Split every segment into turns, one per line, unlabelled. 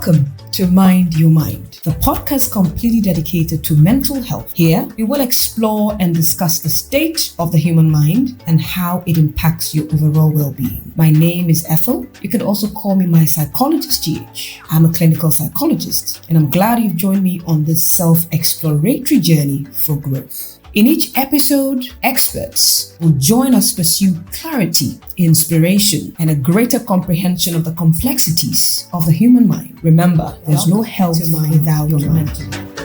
Welcome to Mind Your Mind, the podcast completely dedicated to mental health. Here, we will explore and discuss the state of the human mind and how it impacts your overall well-being. My name is Ethel. You can also call me my psychologist, GH. I'm a clinical psychologist, and I'm glad you've joined me on this self-exploratory journey for growth. In each episode, experts will join us pursue clarity, inspiration, and a greater comprehension of the complexities of the human mind. Remember, there's no health without your mental mind.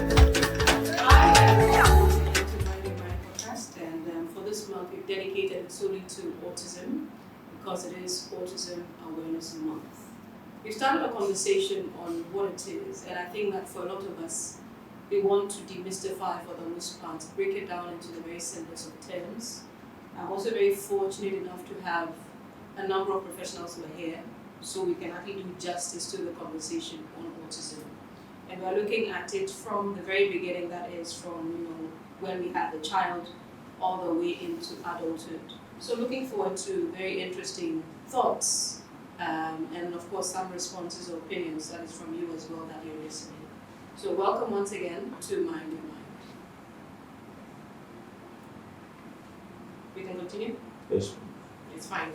And for this month, we've dedicated it solely to autism because it is Autism Awareness Month. We've started a conversation on what it is, and I think that for a lot of us, we want to demystify for the most part, break it down into the very simplest of terms. I'm also very fortunate enough to have a number of professionals who are here, so we can actually do justice to the conversation on autism. And we're looking at it from the very beginning, that is from when we have the child all the way into adulthood. So looking forward to very interesting thoughts and of course some responses or opinions that is from you as well that you're listening. So welcome once again to Mind Your Mind. We can continue?
Yes.
It's fine.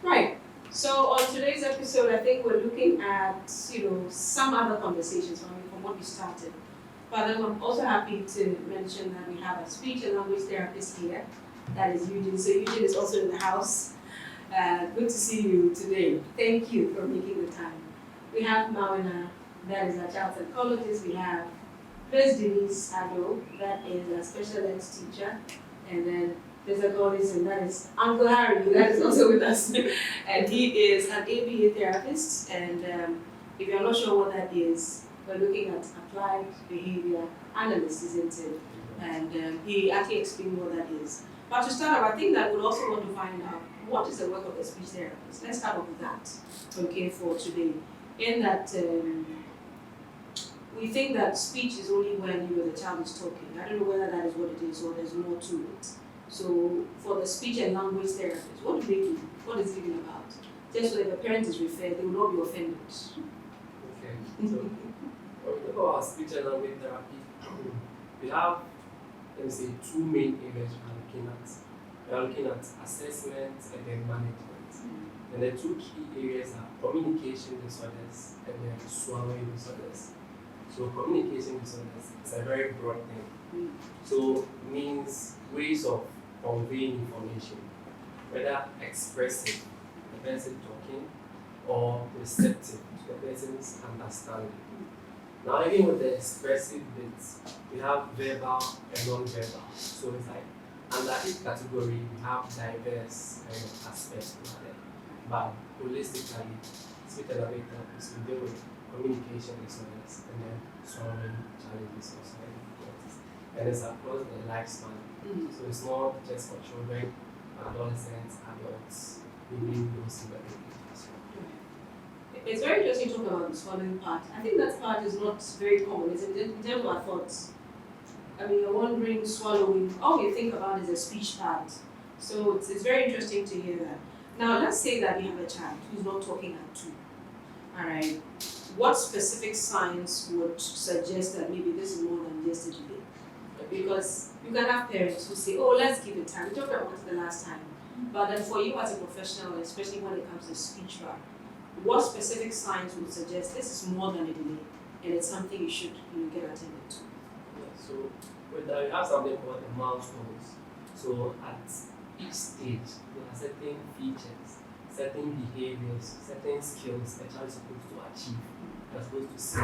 Right. So on today's episode, I think we're looking at some other conversations from what we started. But then I'm also happy to mention that we have a speech and language therapist here. That is Eugene. So Eugene is also in the house. Good to see you today. Thank you for making the time. We have Mawina, that is a child psychologist. We have Miss Denise Ado, that is a special ed teacher. And then there's a colleague, that is Uncle Harry, that is also with us. And he is an ABA therapist. And if you're not sure what that is, we're looking at applied behavior analyst, isn't it? And he actually explained what that is. But to start off, I think that we'll also want to find out what is the work of a speech therapist. Let's start off with that, okay, for today. In that, we think that speech is only when the child is talking. I don't know whether that is what it is or there's more to it. So for the speech and language therapist, what do they do? What is it even about? Just so that if a parent is referred, they will not be offended.
Okay. So when we talk about speech and language therapy, we have, let me say, two main areas we are looking at. We are looking at assessment and then management. And the two key areas are communication disorders and then swallowing disorders. So communication disorders is a very broad thing. So it means ways of conveying information, whether expressive, the person talking, or receptive to the person's understanding. Now even with the expressive bits, we have verbal and non-verbal. So it's like under each category we have diverse kind of aspects to it. But holistically, speech and language therapists will deal with communication disorders and then swallowing challenges or swallowing difficulties. And it's across the lifespan. So it's not just for children, adolescents, adults, meaning those in the age as well.
It's very interesting to talk about the swallowing part. I think that part is not very common. It's in terms of our thoughts. I mean, you're wondering, swallowing, all you think about is the speech part. So it's very interesting to hear that. Now, let's say that you have a child who's not talking at 2. All right. What specific signs would suggest that maybe this is more than just a delay? Because you can have parents who say, oh, let's give it time. We talked about it the last time. But then for you as a professional, especially when it comes to speech work, what specific signs would suggest this is more than a delay and it's something you should get attended to?
Yeah, so with that, we have something called the milestones. So at each stage, there are certain features, certain behaviors, certain skills a child is supposed to achieve, they're supposed to see.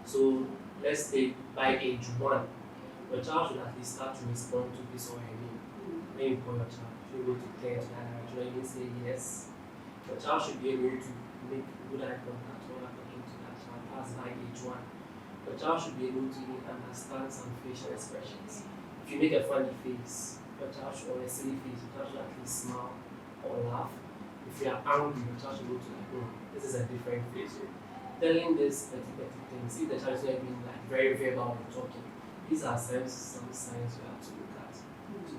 So let's say by age 1, your child should at least start to respond to this or her name. When you call your child, you should be able to turn to that direction or even say yes. Your child should be able to make good eye contact when you're talking to that child. That's by age 1. Your child should be able to even understand some facial expressions. If you make a funny face, your child should, or a silly face, your child should at least smile or laugh. If you are angry, your child should go to like, oh, this is a different face. So telling this petty things, if the child is not being like very verbal when talking, these are some signs you have to look at. So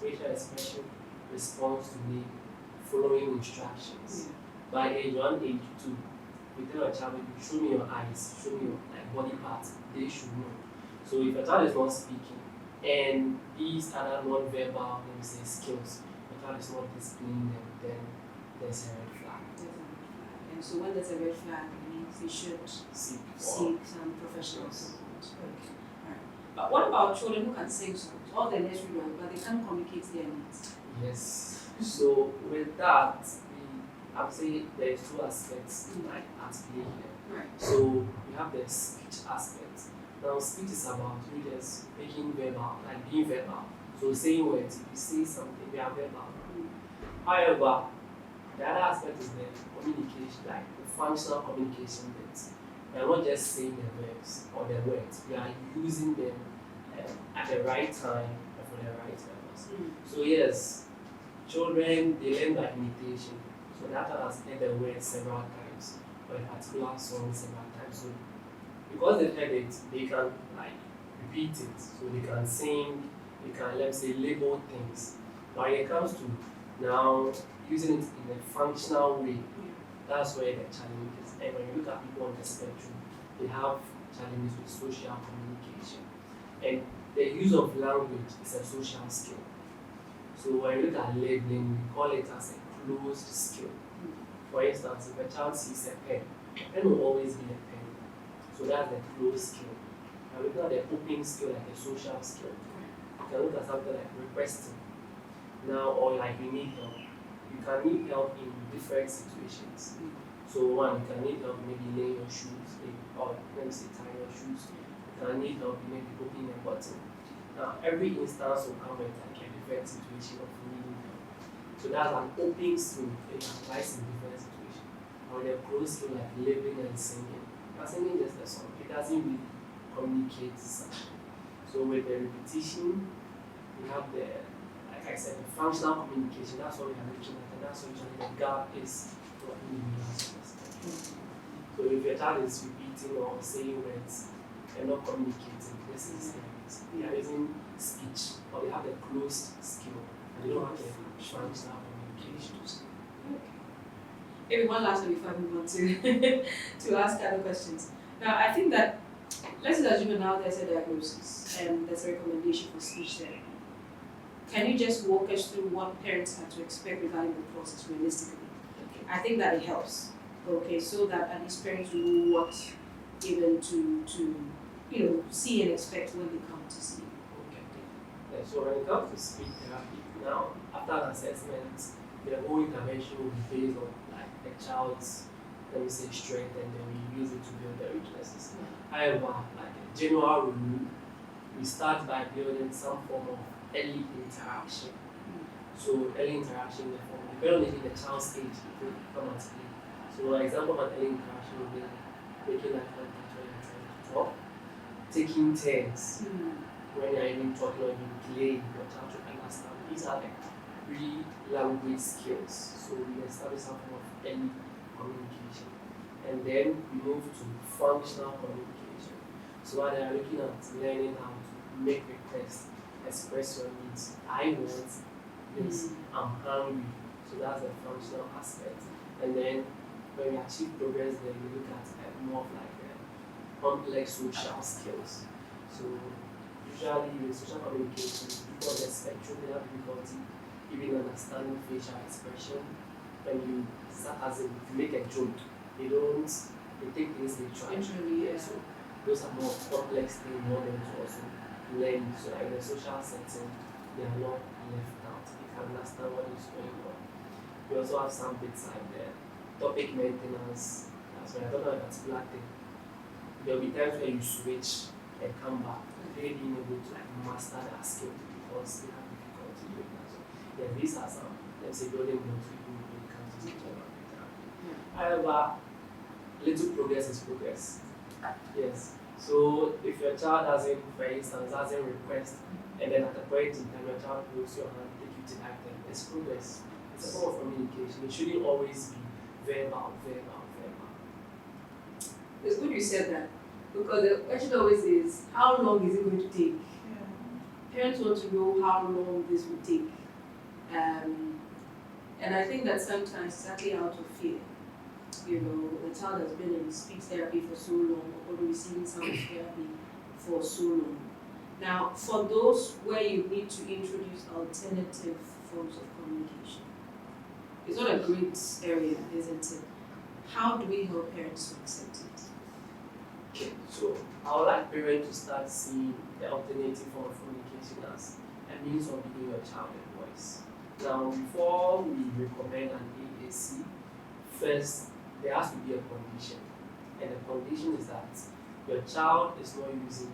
facial expression, response to me, following instructions. By age 1, age 2, we tell a child, maybe show me your eyes, show me your like body parts, they should know. So if a child is not speaking and these other non-verbal, let me say, skills, the child is not displaying them, then there's a red flag.
And so when there's a red flag, it means they should
Seek
some professional support. Okay. Alright. But what about children who can sing songs? All the nursery rhymes, but they can't communicate their needs.
Yes. So with that, I would say there is two aspects like at play here.
Right.
So we have the speech aspect. Now speech is about you just making verbal, like being verbal. So saying words, if you say something, they are verbal. However, the other aspect is the communication, like the functional communication bits. We are not just saying the verbs or the words, we are using them at the right time and for the right purpose. So yes, children, they learn by imitation. So that has heard the word several times, or a particular song several times. So because they've heard it, they can like repeat it. So they can sing, they can, let's say, label things. But when it comes to now using it in a functional way, that's where the challenge is. And when you look at people on the spectrum, they have challenges with social communication. And the use of language is a social skill. So when you look at labeling, we call it as a closed skill. For instance, if a child sees a pen will always be a pen. So that's the closed skill. And we look at the open skill, like a social skill. You can look at something like requesting now, or like you need help. You can need help in different situations. So one, you can need help maybe laying your shoes, or let me say tying your shoes. You can need help maybe opening a button. Now every instance will come with like a different situation of needing help. So that's an open skill, it applies in different situations. Or the closed skill like labeling and singing. Now singing just a song, it doesn't really communicate something. So with the repetition, we have the, like I said, the functional communication, that's what we are looking at, and that's what usually the gap is for individuals. So if your child is repeating or saying words and not communicating, this is they are using speech, or they have the closed skill, and they don't have the functional communication.
Maybe one last one before I move on to to ask other questions. Now I think that let's assume now there's a diagnosis and there's a recommendation for speech therapy. Can you just walk us through what parents have to expect regarding the process realistically? Okay. I think that it helps. Okay, so that at least parents know what even to see and expect when they come to see you.
Okay. So when it comes to speech therapy, now after an assessment, the whole intervention will be based on like the child's, let me say, strength, and then we use it to build their weaknesses. However, like a general rule, we start by building some form of early interaction. So early interaction, depending on the child's age, it will come and play. So an example of an early interaction would be like making eye contact when you're trying to talk, taking turns when you're even talking or even playing your child to understand. These are like pre-language skills. So we establish some form of early communication. And then we move to functional communication. So while they are looking at learning how to make requests, express your needs. I want this, I'm hungry. So that's the functional aspect. And then when we achieve progress, then we look at more of like complex social skills. So usually with social communication, people on the spectrum, they have difficulty even understanding facial expression. When you start as if you make a joke, they take things literally. Yeah. So those are more complex things more than to also learn. So like in the social setting, they are not left out. They can understand what is going on. We also have some bits like the topic maintenance. So I don't know if that's black thing. There will be times where you switch and come back. They being able to like master that skill because they have difficulty doing that. So yeah, these are some, let's say, building blocks we do when it comes to general therapy. However, little progress is progress. Yes. So if your child doesn't, for instance, doesn't request, and then at a point in time your child puts your hand, take you to item, it's progress. It's a form of communication. It shouldn't always be verbal.
It's good you said that, because the question always is, how long is it going to take? Parents want to know how long this will take. And I think that sometimes it's actually out of fear. the child has been in speech therapy for so long or receiving sound therapy for so long. Now, for those where you need to introduce alternative forms of communication, it's not a great area, isn't it? How do we help parents to accept it?
Okay, so I would like parents to start seeing the alternative form of communication as a means of giving your child a voice. Now, before we recommend an AAC, first there has to be a condition, and the condition is that your child is not using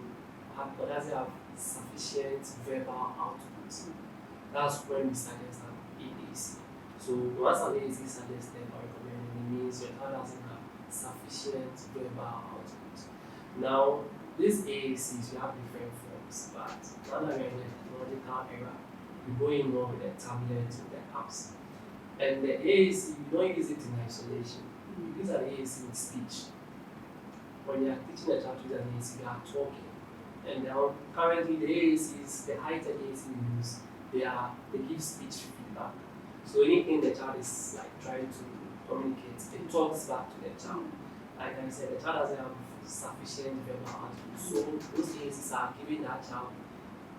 or doesn't have sufficient verbal output. That's when we suggest an AAC. So once an AAC is suggested or recommended, it means your child doesn't have sufficient verbal output. Now, these AACs, you have different forms, but now that we are in the technological era, we go in more with the tablets, with the apps. And the AAC, you don't use it in isolation. You use an AAC with speech. When you are teaching a child to use an AAC, you are talking. And now, currently, the AACs, the high-tech AAC we use, they give speech feedback. So anything the child is like trying to communicate, it talks back to the child. Like I said, the child doesn't have sufficient verbal output. So those AACs are giving that child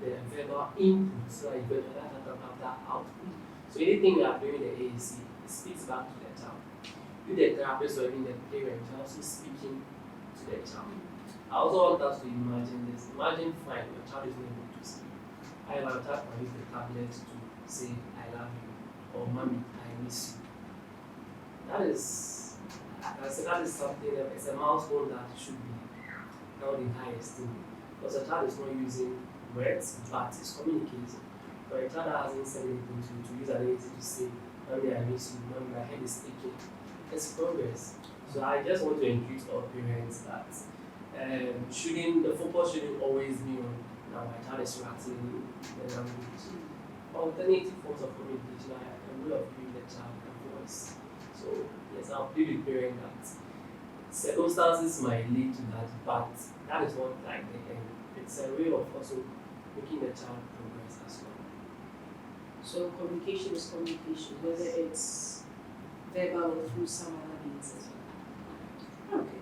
the verbal input so that you that child can have that output. So anything we are doing in the AAC, it speaks back to the child. With the therapist or even the parent, you're also speaking to the child. I also want us to imagine this. Imagine fine, your child is not able to speak. However, your child can use the tablet to say, I love you, or mommy, I miss you. That is something, it's a milestone that should be held in high esteem. Because a child is not using words, but it's communicating. But a child that hasn't said anything to use an AAC to say, mommy, I miss you, mommy, my head is aching. It's progress. So I just want to encourage all parents that the focus shouldn't always be on now my child is rattling the language. Alternative forms of communication are a way of giving the child a voice. So yes, I'll plead with parents that circumstances might lead to that, but that is not like the end. It's a way of also making the child progress as well.
So communication is communication, whether it's verbal or through some other means as well. Okay.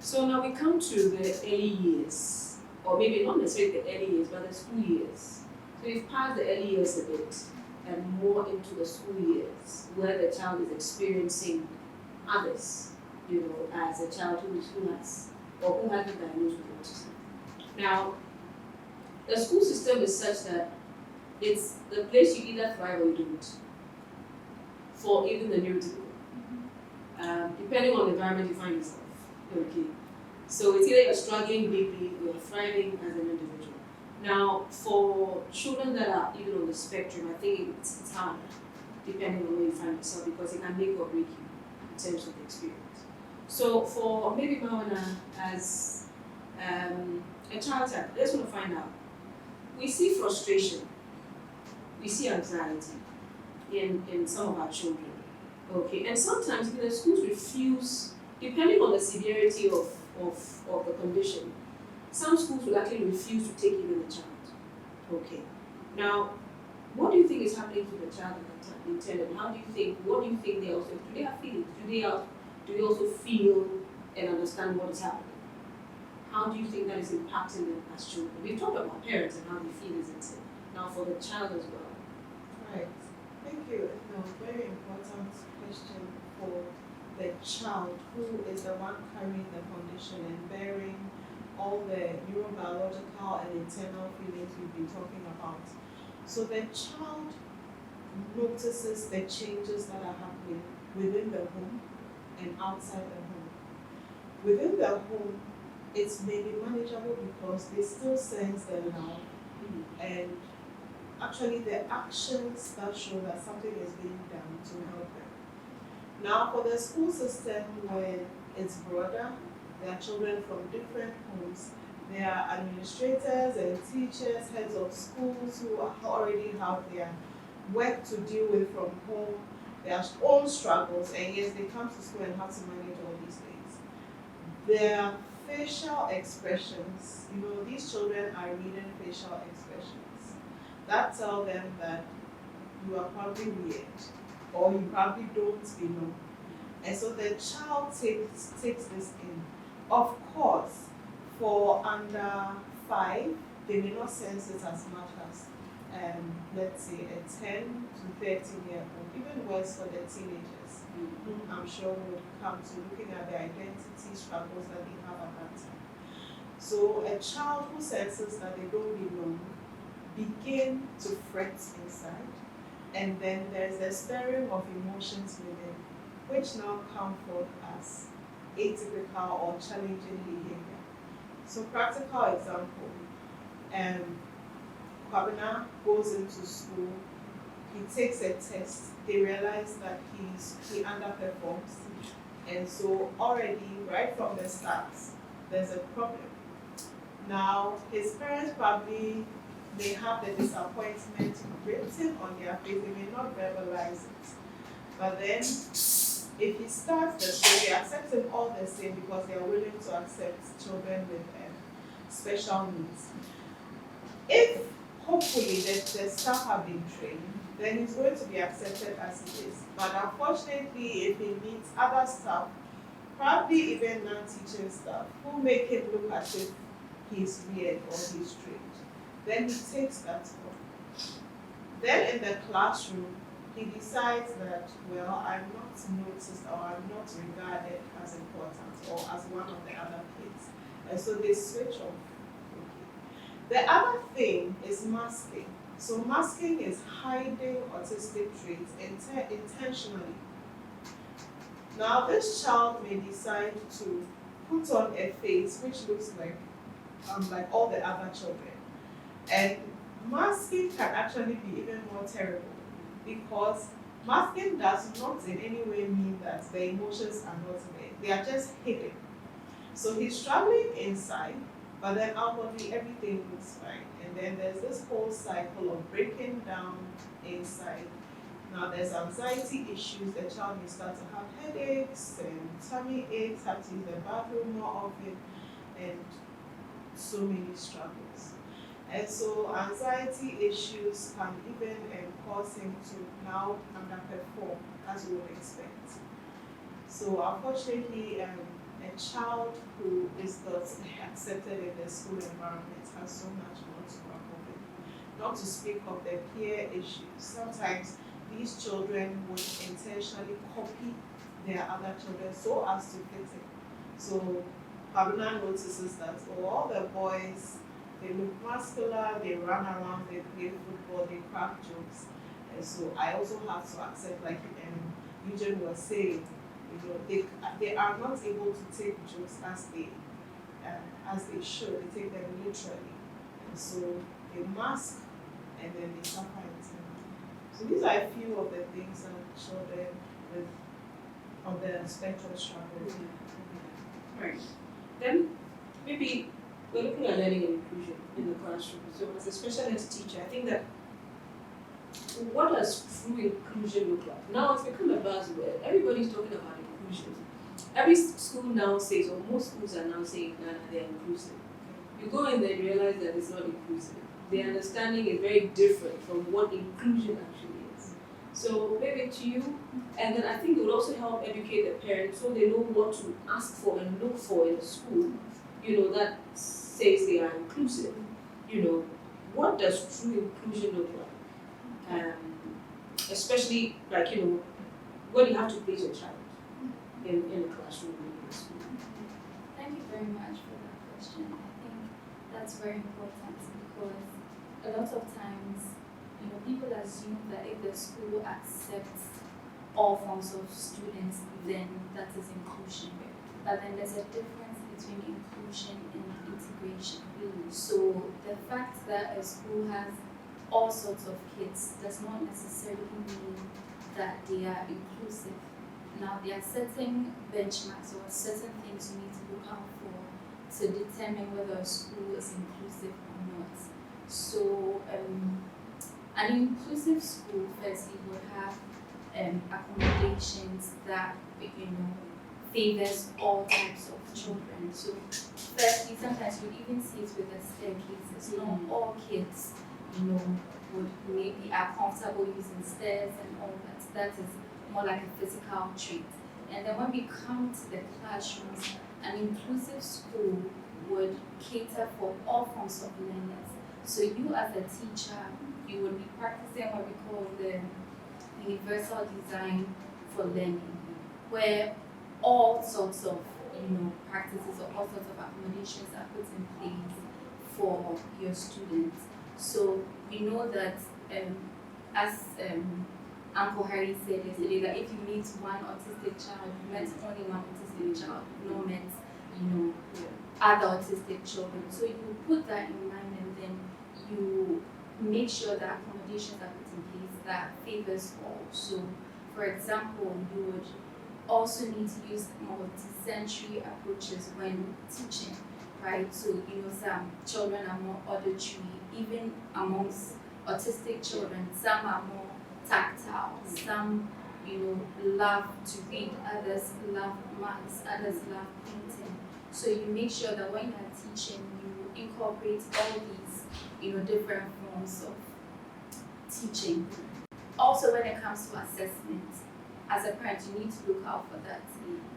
So now we come to the early years, or maybe not necessarily the early years, but the school years. So we've passed the early years a bit and more into the school years, where the child is experiencing others, as a child who has been diagnosed with autism. Now, the school system is such that it's the place you either thrive or you don't, for even the neurotypical, depending on the environment you find yourself. Okay, so it's either you're struggling deeply or you're thriving as an individual. Now, for children that are even on the spectrum, I think it's harder, depending on where you find yourself, because it can make or break you in terms of the experience. So for maybe Mawana, as a child type, I just want to find out, we see frustration, we see anxiety in some of our children, okay, and sometimes the schools refuse, depending on the severity of the condition, some schools will actually refuse to take even the child. Okay. Now, what do you think is happening to the child at that time intended? What do you think they also, do they have feelings? Do they also feel and understand what is happening? How do you think that is impacting them as children? We've talked about parents and how they feel, isn't it? Now for the child as well.
Right. Thank you. No, very important question for the child who is the one carrying the condition and bearing all the neurobiological and internal feelings we've been talking about. So the child notices the changes that are happening within the home and outside the home. Within the home, it's maybe manageable because they still sense the love and actually the actions that show that something is being done to help them. Now for the school system, when it's broader, there are children from different homes, there are administrators and teachers, heads of schools who already have their work to deal with from home, their own struggles, and yes, they come to school and have to manage all these things. Their facial expressions, these children are reading facial expressions that tell them that you are probably weird or you probably don't belong. And so the child takes this in. Of course, for under 5, they may not sense it as much as, let's say, a 10 to 13-year-old, even worse for the teenagers, whom I'm sure would come to looking at the identity struggles that they have at that time. So a child who senses that they don't belong begin to fret inside, and then there's the stirring of emotions within, which now come forth as atypical or challenging behavior. So practical example, Kwabena goes into school, he takes a test, they realize that he underperforms, and so already right from the start, there's a problem. Now, his parents probably may have the disappointment written on their face, they may not verbalize it. But then, if he starts the story, they accept him all the same because they are willing to accept children with special needs. If, hopefully, the staff have been trained, then he's going to be accepted as he is. But unfortunately, if he meets other staff, probably even non-teaching staff, who make him look as if he's weird or he's strange, then he takes that on. Then in the classroom, he decides that, well, I'm not noticed or I'm not regarded as important or as one of the other kids. And so they switch off. Okay. The other thing is masking. So masking is hiding autistic traits intentionally. Now this child may decide to put on a face which looks like all the other children. And masking can actually be even more terrible because masking does not in any way mean that the emotions are not there. They are just hidden. So he's struggling inside, but then outwardly everything looks fine. And then there's this whole cycle of breaking down inside. Now there's anxiety issues, the child may start to have headaches and tummy aches, have to use the bathroom more often, and so many struggles. And so anxiety issues can even cause him to now underperform, as you would expect. So unfortunately, a child who is not accepted in the school environment has so much more to grapple with. Not to speak of the peer issues. Sometimes these children would intentionally copy their other children so as to fit in. So Pabuna notices that all the boys, they look muscular, they run around, they play football, they crack jokes. And so I also have to accept, like Eugene was saying, they are not able to take jokes as they should. They take them literally. And so they mask and then they suffer internally. So these are a few of the things that children on the spectrum struggle with.
Right. Then maybe we're looking at learning and inclusion in the classroom. So as a special ed teacher, I think that what does true inclusion look like? Now it's become a buzzword. Everybody's talking about inclusion. Every school now says, or most schools are now saying that they're inclusive. You go in there and realize that it's not inclusive. The understanding is very different from what inclusion actually is. So maybe to you, and then I think it would also help educate the parents so they know what to ask for and look for in the school, that says they are inclusive. What does true inclusion look like? Especially when you have to place your child in a classroom in the school.
Thank you very much for that question. I think that's very important because a lot of times, people assume that if the school accepts all forms of students, then that is inclusion. But then there's a difference between inclusion and integration. So the fact that a school has all sorts of kids does not necessarily mean that they are inclusive. Now there are certain benchmarks or certain things you need to look out for to determine whether a school is inclusive or not. So an inclusive school firstly would have accommodations that favors all types of children. So firstly, sometimes you even see it with the staircases. Not all kids, would maybe are comfortable using stairs and all that. That is more like a physical trait. And then when we come to the classrooms, an inclusive school would cater for all forms of learners. So you as a teacher, you would be practicing what we call the universal design for learning, where all sorts of practices or all sorts of accommodations are put in place for your students. So we know that as Uncle Harry said yesterday, that if you meet one autistic child, you met only one autistic child, not met other autistic children. So you put that in mind, and then you make sure that accommodations are put in place that favors all. So, for example, you would also need to use multi-sensory approaches when teaching, right? So, some children are more auditory, even amongst autistic children, some are more tactile, some, love to read, others love maths, others love painting. So you make sure that when you're teaching, you incorporate all these, different forms of teaching. Also, when it comes to assessment, as a parent, you need to look out for that.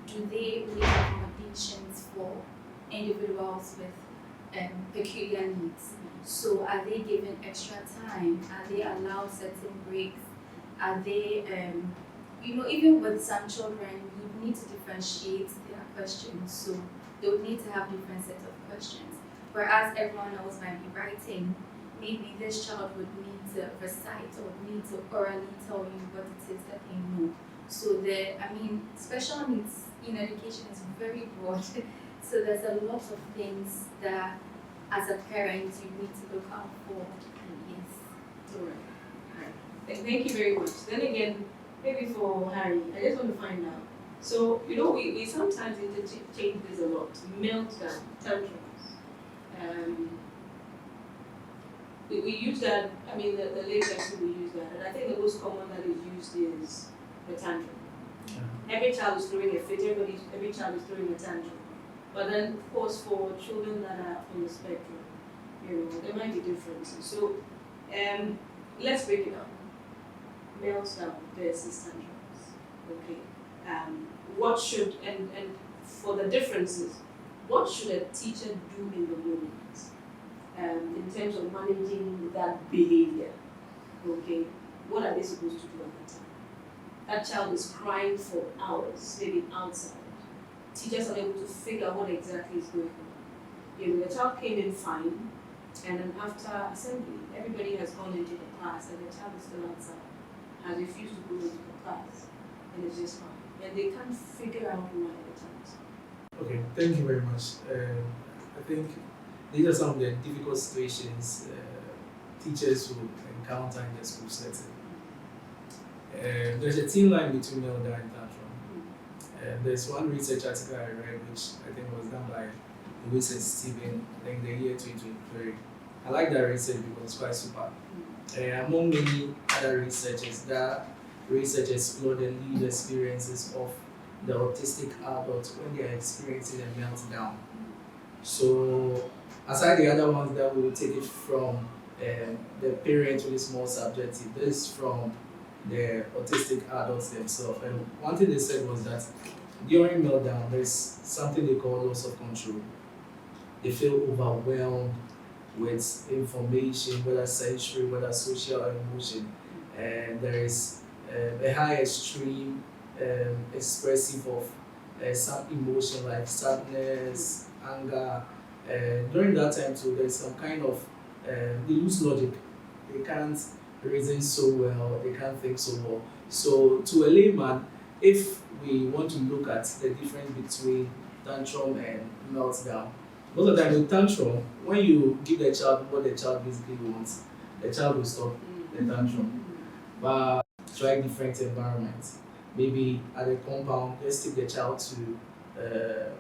Do they make accommodations for individuals with peculiar needs? So are they given extra time? Are they allowed certain breaks? Are they, even with some children, you need to differentiate their questions. So they would need to have different sets of questions. Whereas everyone else might be writing, maybe this child would need to recite or need to orally tell you what it is that they know. So special needs in education is very broad. So there's a lot of things that as a parent you need to look out for. Yes.
All right. Thank you very much. Then again, maybe for Harry, I just want to find out. So, we sometimes interchange this a lot. Meltdown, tantrums. We use that, the latest we use that. And I think the most common that is used is the tantrum. Yeah. Every child is throwing a fit, every child is throwing a tantrum. But then, of course, for children that are on the spectrum, there might be differences. So, let's break it down. Meltdown versus tantrums. Okay. What should, and for the differences, what should a teacher do in the moment in terms of managing that behavior? Okay. What are they supposed to do at that time? That child is crying for hours, maybe outside. Teachers are able to figure out what exactly is going on. The child came in fine, and then after assembly, everybody has gone into the class, and the child is still outside, has refused to go into the class, and it's just fine. And they can't figure out why at times.
Okay, thank you very much. I think these are some of the difficult situations teachers will encounter in the school setting. There's a thin line between meltdown and tantrum. There's one research article I read, which I think was done by Lewis and Stephen, I think the year 2023. I like that research because it's quite super. Among many other researchers, that research explored the lived experiences of the autistic adults when they are experiencing a meltdown. So, aside the other ones that we will take it from the parents with is more subjective, this is from the autistic adults themselves. And one thing they said was that during meltdown, there's something they call loss of control. They feel overwhelmed with information, whether sensory, whether social or emotion, and there is a high extreme expressive of some emotion like sadness, anger. During that time too, there's some kind of, they lose logic. They can't reason so well, they can't think so well. So to a layman, if we want to look at the difference between tantrum and meltdown, most of the time with tantrum, when you give the child what the child basically wants, the child will stop the tantrum. But try different environments. Maybe at the compound, just take the child to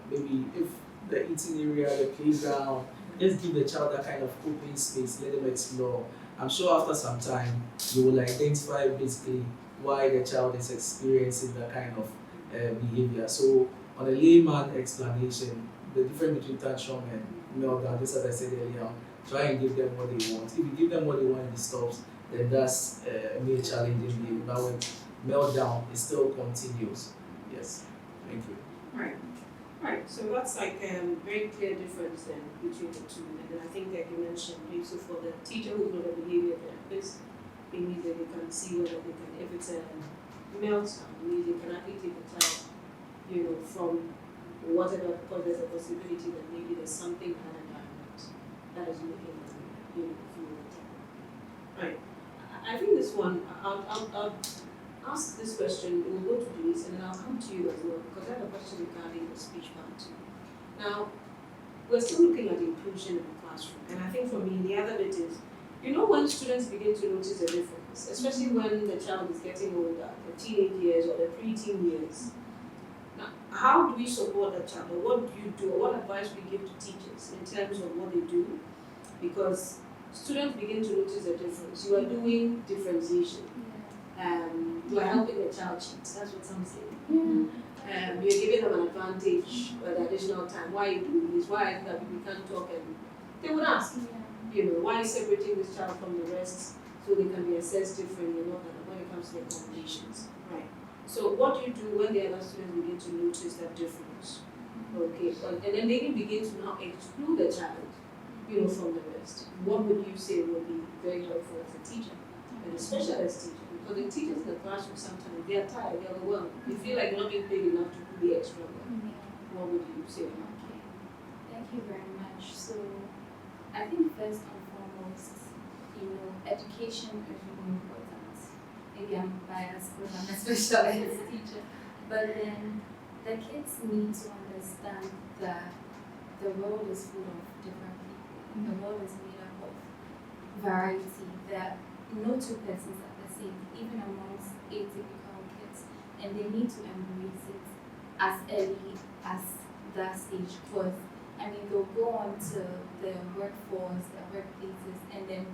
maybe if the eating area, the playground, just give the child that kind of open space, let them explore. I'm sure after some time, you will identify basically why the child is experiencing that kind of behavior. So on a layman explanation, the difference between tantrum and meltdown, just as I said earlier, try and give them what they want. If you give them what they want and it stops, then that's a mere challenging behavior. But when meltdown, it still continues. Yes. Thank you.
Right. So that's like very clear difference then between the two. And then I think like you mentioned, so for the teacher who's not a behavior therapist, immediately they can see whether they can, if it's a meltdown, immediately can actually take the child, from whatever, because there's a possibility that maybe there's something in that environment that is making them, feel the time. Right. I think this one, I'll ask this question, we'll go to Denise, and then I'll come to you as well, because I have a question regarding the speech part too. Now, we're still looking at inclusion in the classroom, and I think for me, the other bit is, when students begin to notice a difference, especially when the child is getting older, the teenage years or the preteen years, now, how do we support the child, or what do you do, or what advice we give to teachers in terms of what they do? Because students begin to notice a difference. You are doing differentiation. You are helping the child cheat. That's what some say. You're giving them an advantage or the additional time. Why are you doing this? Why is it that we can't talk? And they would ask, why are you separating this child from the rest so they can be assessed differently when it comes to their accommodations? Right. So what do you do when the other students begin to notice that difference? Okay. And then they can begin to now exclude the child, from the rest. What would you say would be very helpful as a teacher and a specialist teacher? Because the teachers in the classroom sometimes they are tired, they're overwhelmed. They feel like they're not being paid enough to do the extra work. What would you say?
Okay. Thank you very much. So I think first and foremost, education is really important. Maybe I'm biased because I'm a specialist teacher. But then the kids need to understand that the world is full of different people. The world is made up of variety, that no two persons are the same, even amongst atypical kids, and they need to embrace it as early as that stage, because they'll go on to the workforce, the workplaces, and then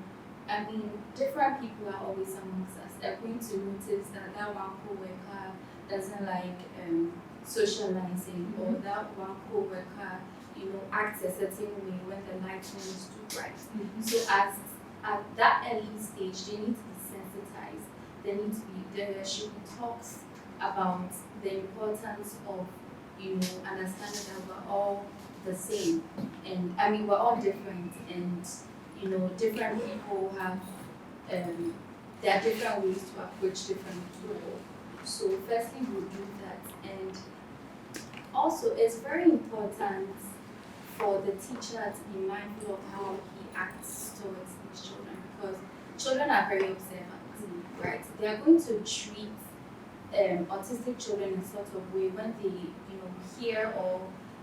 different people are always amongst us. They're going to notice that one co-worker doesn't like socializing, or that one co-worker acts a certain way when the lighting is too bright. So at that early stage, they need to be sensitized. There should be talks about the importance of understanding that we're all the same, and we're all different, and different people have there are different ways to approach different people. So firstly, we'll do that, and also it's very important for the teacher to be mindful of how he acts towards these children, because children are very observant, right? They are going to treat autistic children in a sort of way when they hear or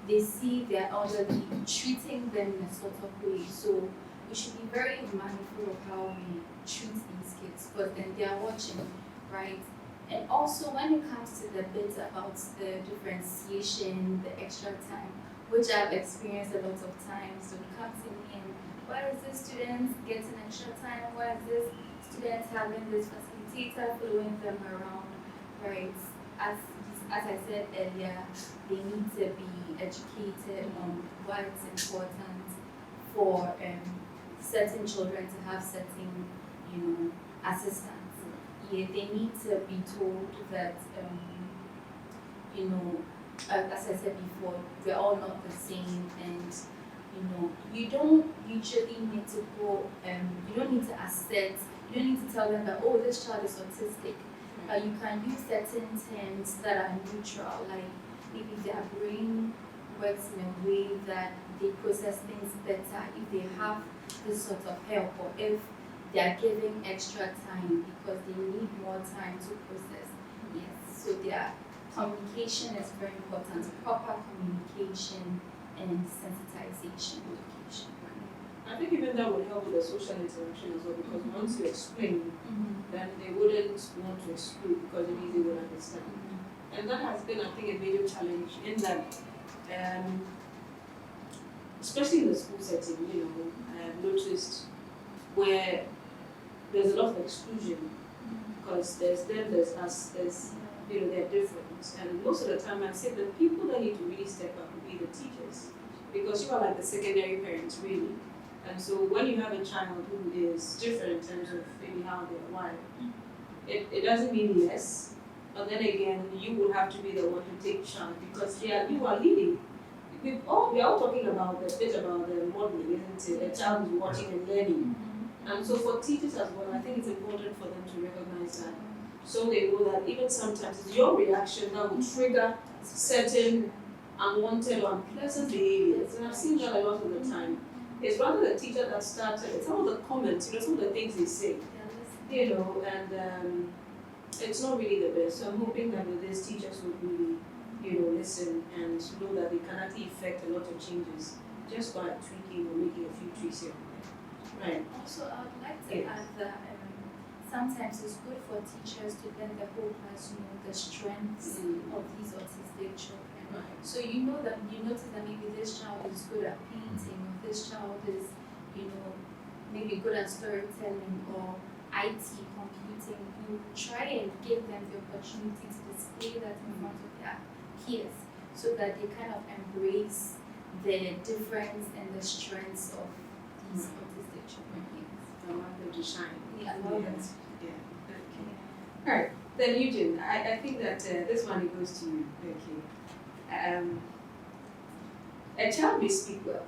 they see their elderly treating them in a sort of way. So we should be very mindful of how we treat these kids, because then they are watching, right? And also when it comes to the bit about the differentiation, the extra time, which I've experienced a lot of times, so it comes to me and why is this student getting extra time? Why is this student having this facilitator following them around, right? As I said earlier, they need to be educated on why it's important for certain children to have certain, assistance. Yeah, they need to be told that, as I said before, we're all not the same, and you don't usually need to go. You don't need to assert. You don't need to tell them that, oh, this child is autistic. You can use certain terms that are neutral, like maybe their brain works in a way that they process things better if they have this sort of help, or if they are giving extra time because they need more time to process. Yes, so their communication is very important, proper communication and sensitization education.
I think even that would help with the social interaction as well, because once you explain, then they wouldn't want to exclude, because it means they would understand. And that has been, I think, a major challenge in that, especially in the school setting, I've noticed where there's a lot of exclusion, because there's them, there's us, they're different. And most of the time I've said the people that need to really step up would be the teachers, because you are like the secondary parents, really. And so when you have a child who is different in terms of maybe how they're wired, it doesn't mean less, But then again, you will have to be the one to take charge because you are leading. We are all talking about the bit about the modeling, isn't it? The child is watching and learning. And so for teachers as well, I think it's important for them to recognize that. So they know that even sometimes it's your reaction that will trigger certain unwanted or unpleasant behaviors. And I've seen that a lot of the time. It's rather the teacher that started it. Some of the comments, some of the things they say, and it's not really the best. So I'm hoping that with this, teachers will really, listen and know that they can actually effect a lot of changes just by tweaking or making a few tweaks here and there. Right.
Also, I would like to add that sometimes it's good for teachers to let the whole class know the strengths of these autistic children.
Right.
So you notice that maybe this child is good at painting, or this child is, maybe good at storytelling or IT, computing. You try and give them the opportunity to display that in front of their peers, so that they kind of embrace the difference and the strengths of these autistic children.
Allow them to shine.
Yeah, allow them.
Yeah. Okay. All right. Then Eugene, I think that this one goes to you. Okay. A child may speak well,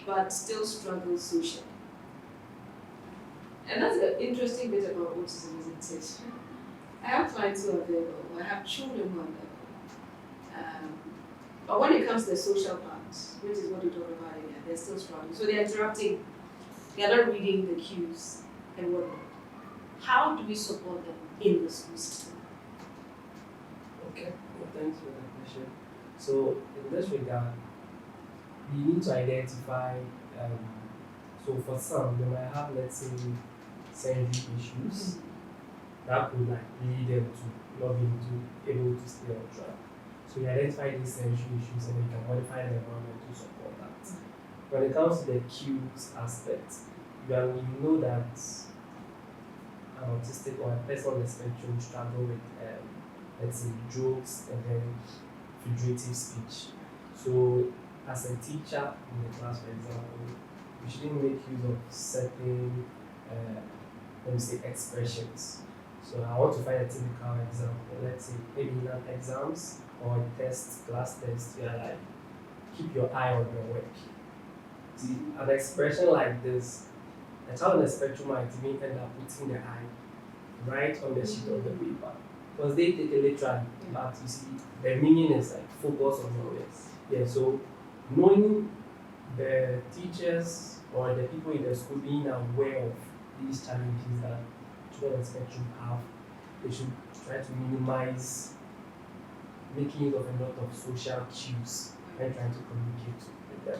but still struggles socially. And that's an interesting bit about autism, isn't it? I have clients who are verbal, I have children who are verbal. But when it comes to the social part, which is what we talk about here, they're still struggling. So they're interrupting, they're not reading the cues and whatnot. How do we support them in the school system?
Okay, well, thanks for that question. So in this regard, we need to identify, so for some, they might have, let's say, sensory issues that could lead them to not being able to stay on track. So we identify these sensory issues and we can modify the environment to support that. When it comes to the cues aspect, you know that an autistic or a person on the spectrum struggle with, let's say, jokes and then figurative speech. So as a teacher in the class, for example, we shouldn't make use of certain, let me say, expressions. So I want to find a typical example. Let's say maybe in an exams or a test, class test, you are like, keep your eye on your work. See, an expression like this, a child on the spectrum might even end up putting their eye right on the sheet of the paper. Because they take it literally, but you see, the meaning is like focus on your work. Yeah, so knowing the teachers or the people in the school being aware of these challenges that children on the spectrum have, they should try to minimize making use of a lot of social cues when trying to communicate with them.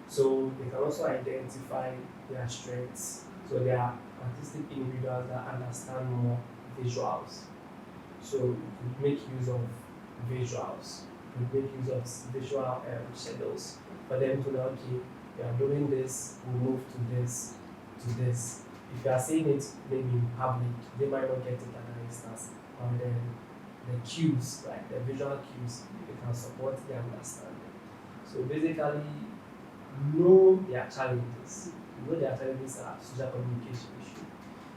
So they can also identify their strengths. So they are artistic individuals that understand more visuals. So you could make use of visuals. You could make use of visual shadows for them to know, okay, we are doing this, we'll move to this, to this. If you are saying it maybe in public, they might not get it at an instance. But then the cues, like the visual cues, they can support their understanding. So basically, know their challenges. You know their challenges are social communication issue.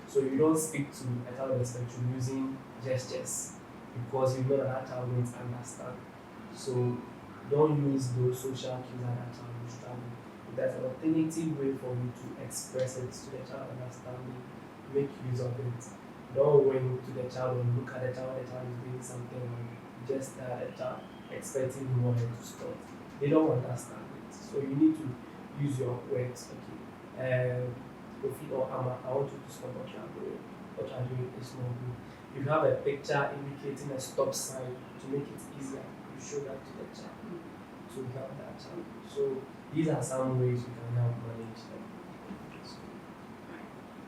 So you don't speak to a child on the spectrum using gestures because you know that child won't understand. So don't use those social cues that child will struggle. If there's an alternative way for you to express it to the child understanding, make use of it. Don't went to the child and look at the child is doing something wrong. Just the child expecting more to stop. They don't understand it. So you need to use your words. Okay, Kofi or Amma, I want you to stop what you are doing. What you are doing is not good. If you have a picture indicating a stop sign to make it easier, you show that to the child to help that child. So these are some ways you can help manage them.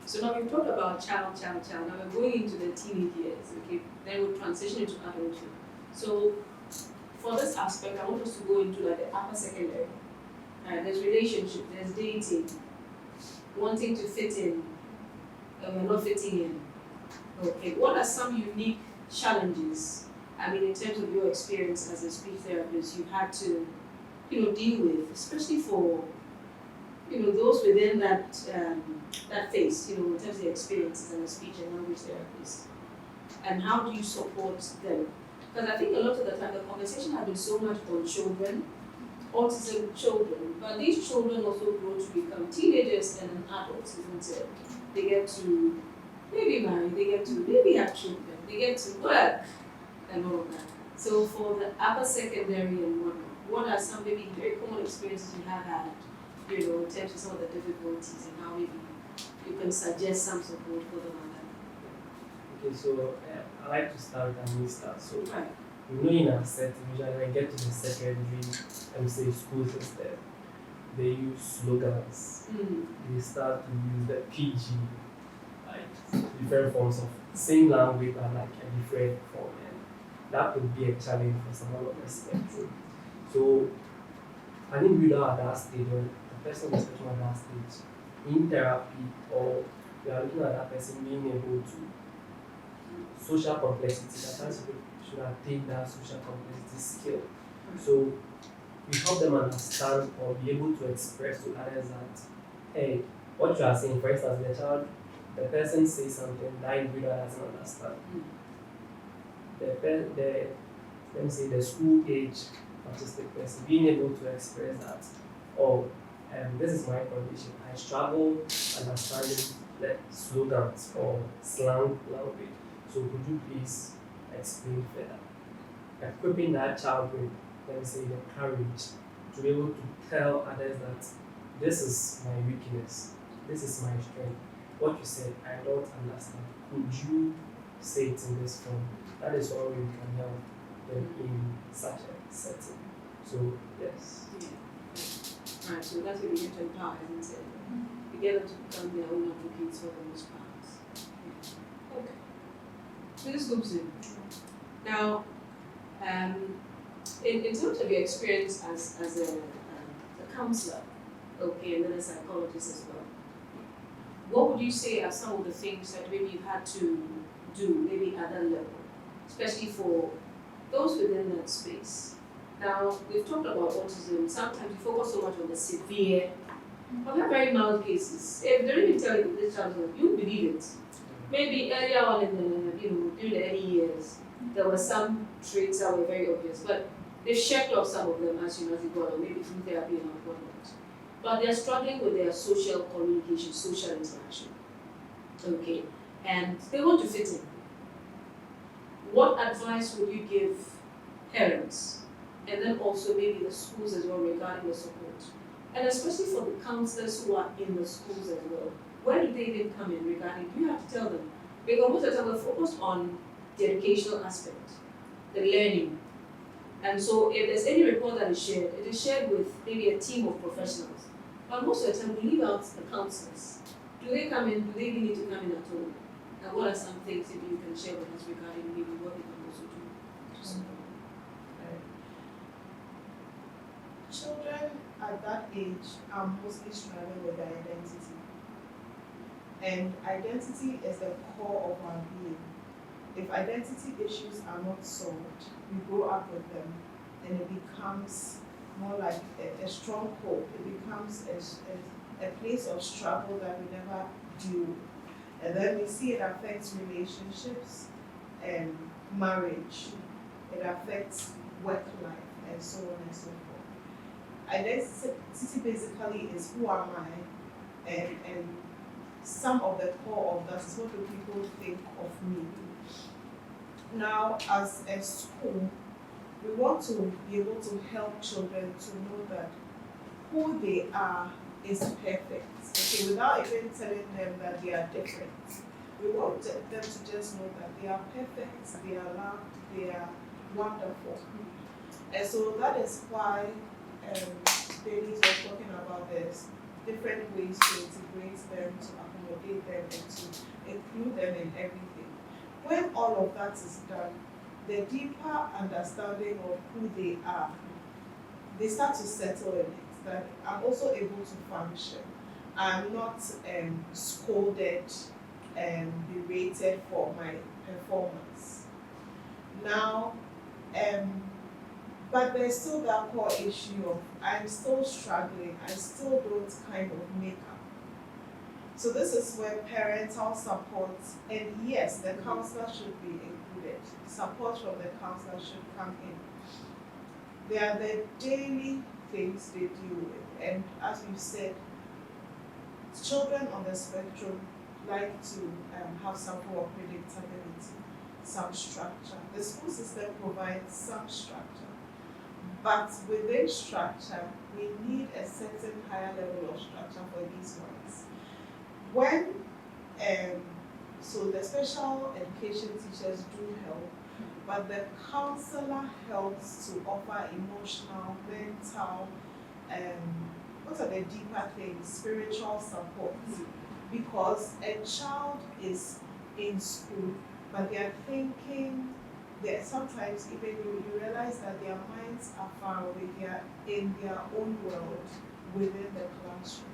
So now we've talked about child. Now we're going into the teenage years, okay? Then we'll transition into adulthood. So for this aspect, I want us to go into the upper secondary. There's relationship, there's dating, wanting to fit in, we're not fitting in. Okay, what are some unique challenges? I mean, in terms of your experience as a speech therapist, you had to, deal with, especially for, those within that phase, in terms of the experiences as a speech and language therapist. and how do you support them? Because I think a lot of the time the conversation has been so much on children, autism children, but these children also grow to become teenagers and adults, isn't it? They get to maybe marry, they get to maybe have children, they get to work and all of that. So for the upper secondary and whatnot, what are some maybe very common experiences you have had, in terms of some of the difficulties and how maybe you can suggest some support for them on that?
Okay, so I like to start with an start. So
Right.
in a setting, usually when I get to the secondary, I would say schools instead, they use slogans. They start to use the PG, like different forms of same language but like a different form, and that could be a challenge for someone of the spectrum. So I think we are at that stage when the person is at that stage in therapy, or we are looking at that person being able to social complexity, that person should attain that social complexity skill. So we help them understand or be able to express to others that, hey, what you are saying, for instance, the person says something that individual doesn't understand. Let me say the school age autistic person being able to express that, this is my condition. I struggle understanding the slogans or slang language. So could you please explain further? Equipping that child with, let me say, the courage to be able to tell others that this is my weakness, this is my strength. What you said, I don't understand. Could you say it in this form? That is how we can help them in such a setting. So, yes.
Yeah. Right, so that's what you get to empower, isn't it? You get them to become their own advocates for the most part. Yeah. Okay. So this loops in. Now, in terms of your experience as a counselor, okay, and then a psychologist as well, what would you say are some of the things that maybe you've had to do, maybe at that level, especially for those within that space? Now, we've talked about autism. Sometimes we focus so much on the severe, but there are very mild cases. If they really tell you this child, you believe it. Maybe earlier on in the, during the early years, there were some traits that were very obvious, but they've checked off some of them as you go on, maybe through therapy and whatnot. But they're struggling with their social communication, social interaction. Okay, and they want to fit in. What advice would you give parents, and then also maybe the schools as well regarding the support? And especially for the counselors who are in the schools as well. Where do they even come in regarding, you have to tell them? Because most of the time we're focused on the educational aspect, the learning. And so if there's any report that is shared, it is shared with maybe a team of professionals. But most of the time we leave out the counselors. Do they come in? Do they really need to come in at all? And what are some things maybe you can share with us regarding maybe what they can also do to support?
Children at that age are mostly struggling with their identity. And identity is the core of our being. If identity issues are not solved, we grow up with them and it becomes more like a stronghold. It becomes a place of struggle that we never do. And then we see it affects relationships and marriage. It affects work life and so on and so forth. Identity basically is who am I, and some of the core of that is what do people think of me. Now, as a school, we want to be able to help children to know that who they are is perfect, okay, without even telling them that they are different. We want them to just know that they are perfect, they are loved, they are wonderful. And so that is why Bailey's was talking about this different ways to integrate them, to accommodate them, and to include them in everything. When all of that is done, the deeper understanding of who they are, they start to settle in it. That I'm also able to function. I'm not scolded and berated for my performance. Now, but there's still that core issue of I'm still struggling. I still don't kind of make up. So this is where parental support, and yes, the counselor should be included. Support from the counselor should come in. They are the daily things they deal with, and as you said, children on the spectrum like to have some form of predictability, some structure. The school system provides some structure, but within structure, we need a certain higher level of structure for these ones. When so the special education teachers do help, but the counselor helps to offer emotional, mental, what are the deeper things, spiritual support. Because a child is in school, but they are thinking, that sometimes even you realize that their minds are far away, they are in their own world within the classroom.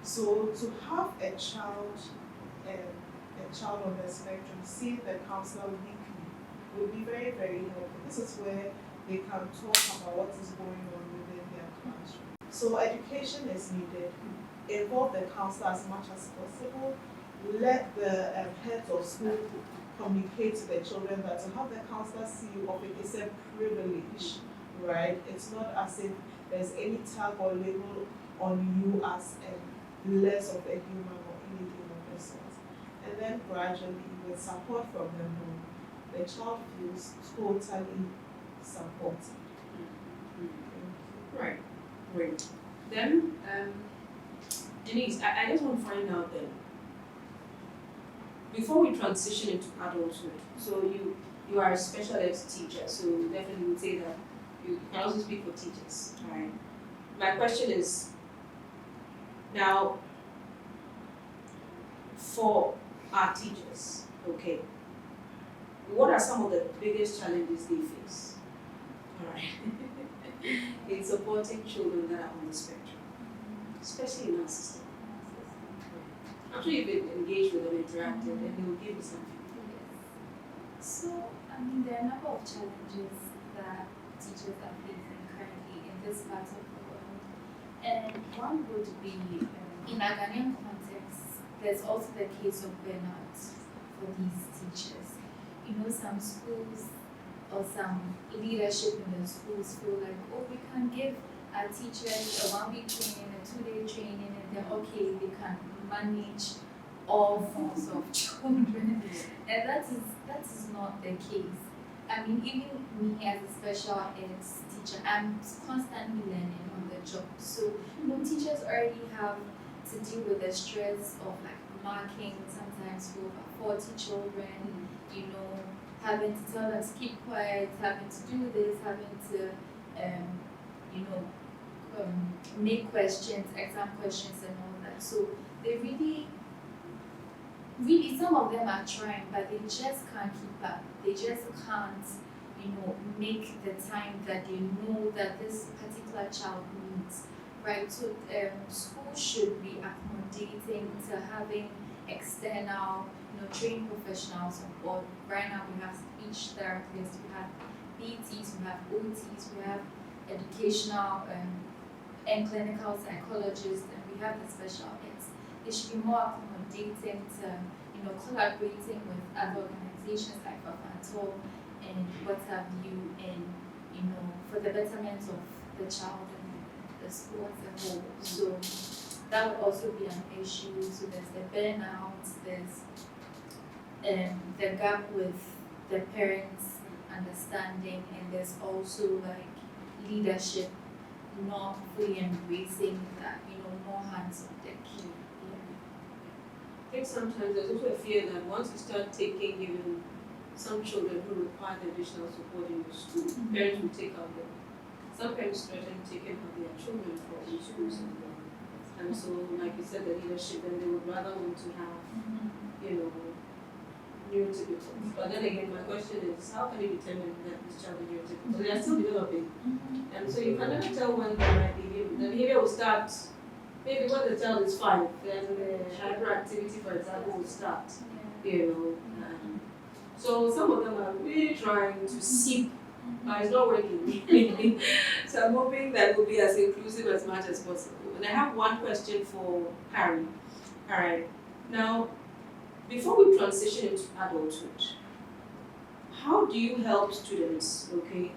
So to have a child on the spectrum, see the counselor weekly will be very, very helpful. This is where they can talk about what is going on within their classroom. So education is needed. Involve the counselor as much as possible. Let the heads of school communicate to the children that to have the counselor see you of it is a privilege, right? It's not as if there's any tag or label on you as less of a human or anything of the sort. And then gradually, with support from the home, the child feels totally supported.
Right, great. Then, Denise, I just want to find out then, before we transition into adulthood, so you are a special ed teacher, so definitely would say that you can also speak for teachers, right? My question is, now, for our teachers, okay, what are some of the biggest challenges they face? All right. In supporting children that are on the spectrum, especially in our system. I'm sure you've been engaged with them, interacted, and they will give you something.
So, I mean, there are a number of challenges that teachers are facing currently in this part of the world. And one would be, in a Ghanaian context, there's also the case of burnout for these teachers. You know, some schools or some leadership in the schools feel like, oh, we can give our teachers a 1-week training, a 2-day training, and they're okay, they can manage all forms of children. And that is not the case. I mean, even me as a special ed teacher, I'm constantly learning on the job. So, you know, teachers already have to deal with the stress of like marking sometimes for over 40 children, you know, having to tell them to keep quiet, having to do this, having to, make questions, exam questions and all that. So they really, some of them are trying, but they just can't keep up. They just can't, you know, make the time that they know that this particular child needs, right? So schools should be accommodating to having external, you know, trained professionals on board. Right now we have speech therapists, we have PTs, we have OTs, we have educational and clinical psychologists, and we have the special eds. They should be more accommodating to, you know, collaborating with other organizations like Fafanto and what have you, and, you know, for the betterment of the child and the school as a whole. So that would also be an issue. So there's the burnout, there's the gap with the parents understanding, and there's also like leadership not fully embracing that, you know, more hands on deck.
I think sometimes there's also a fear that once you start taking even some children who require the additional support in your school, parents will take out them. Some parents threaten taking out their children from the schools as well. And so, like you said, the leadership, then they would rather want to have, you know, neurotypical. But then again, my question is, how can you determine that this child is neurotypical? They are still developing. And so you can never tell when the right behavior, the behavior will start, maybe when the child is 5, then the hyperactivity, for example, will start, you know. So some of them are really trying to seep, but it's not working. So I'm hoping that will be as inclusive as much as possible. And I have one question for Harry. All right. Now, before we transition into adulthood, how do you help students, okay,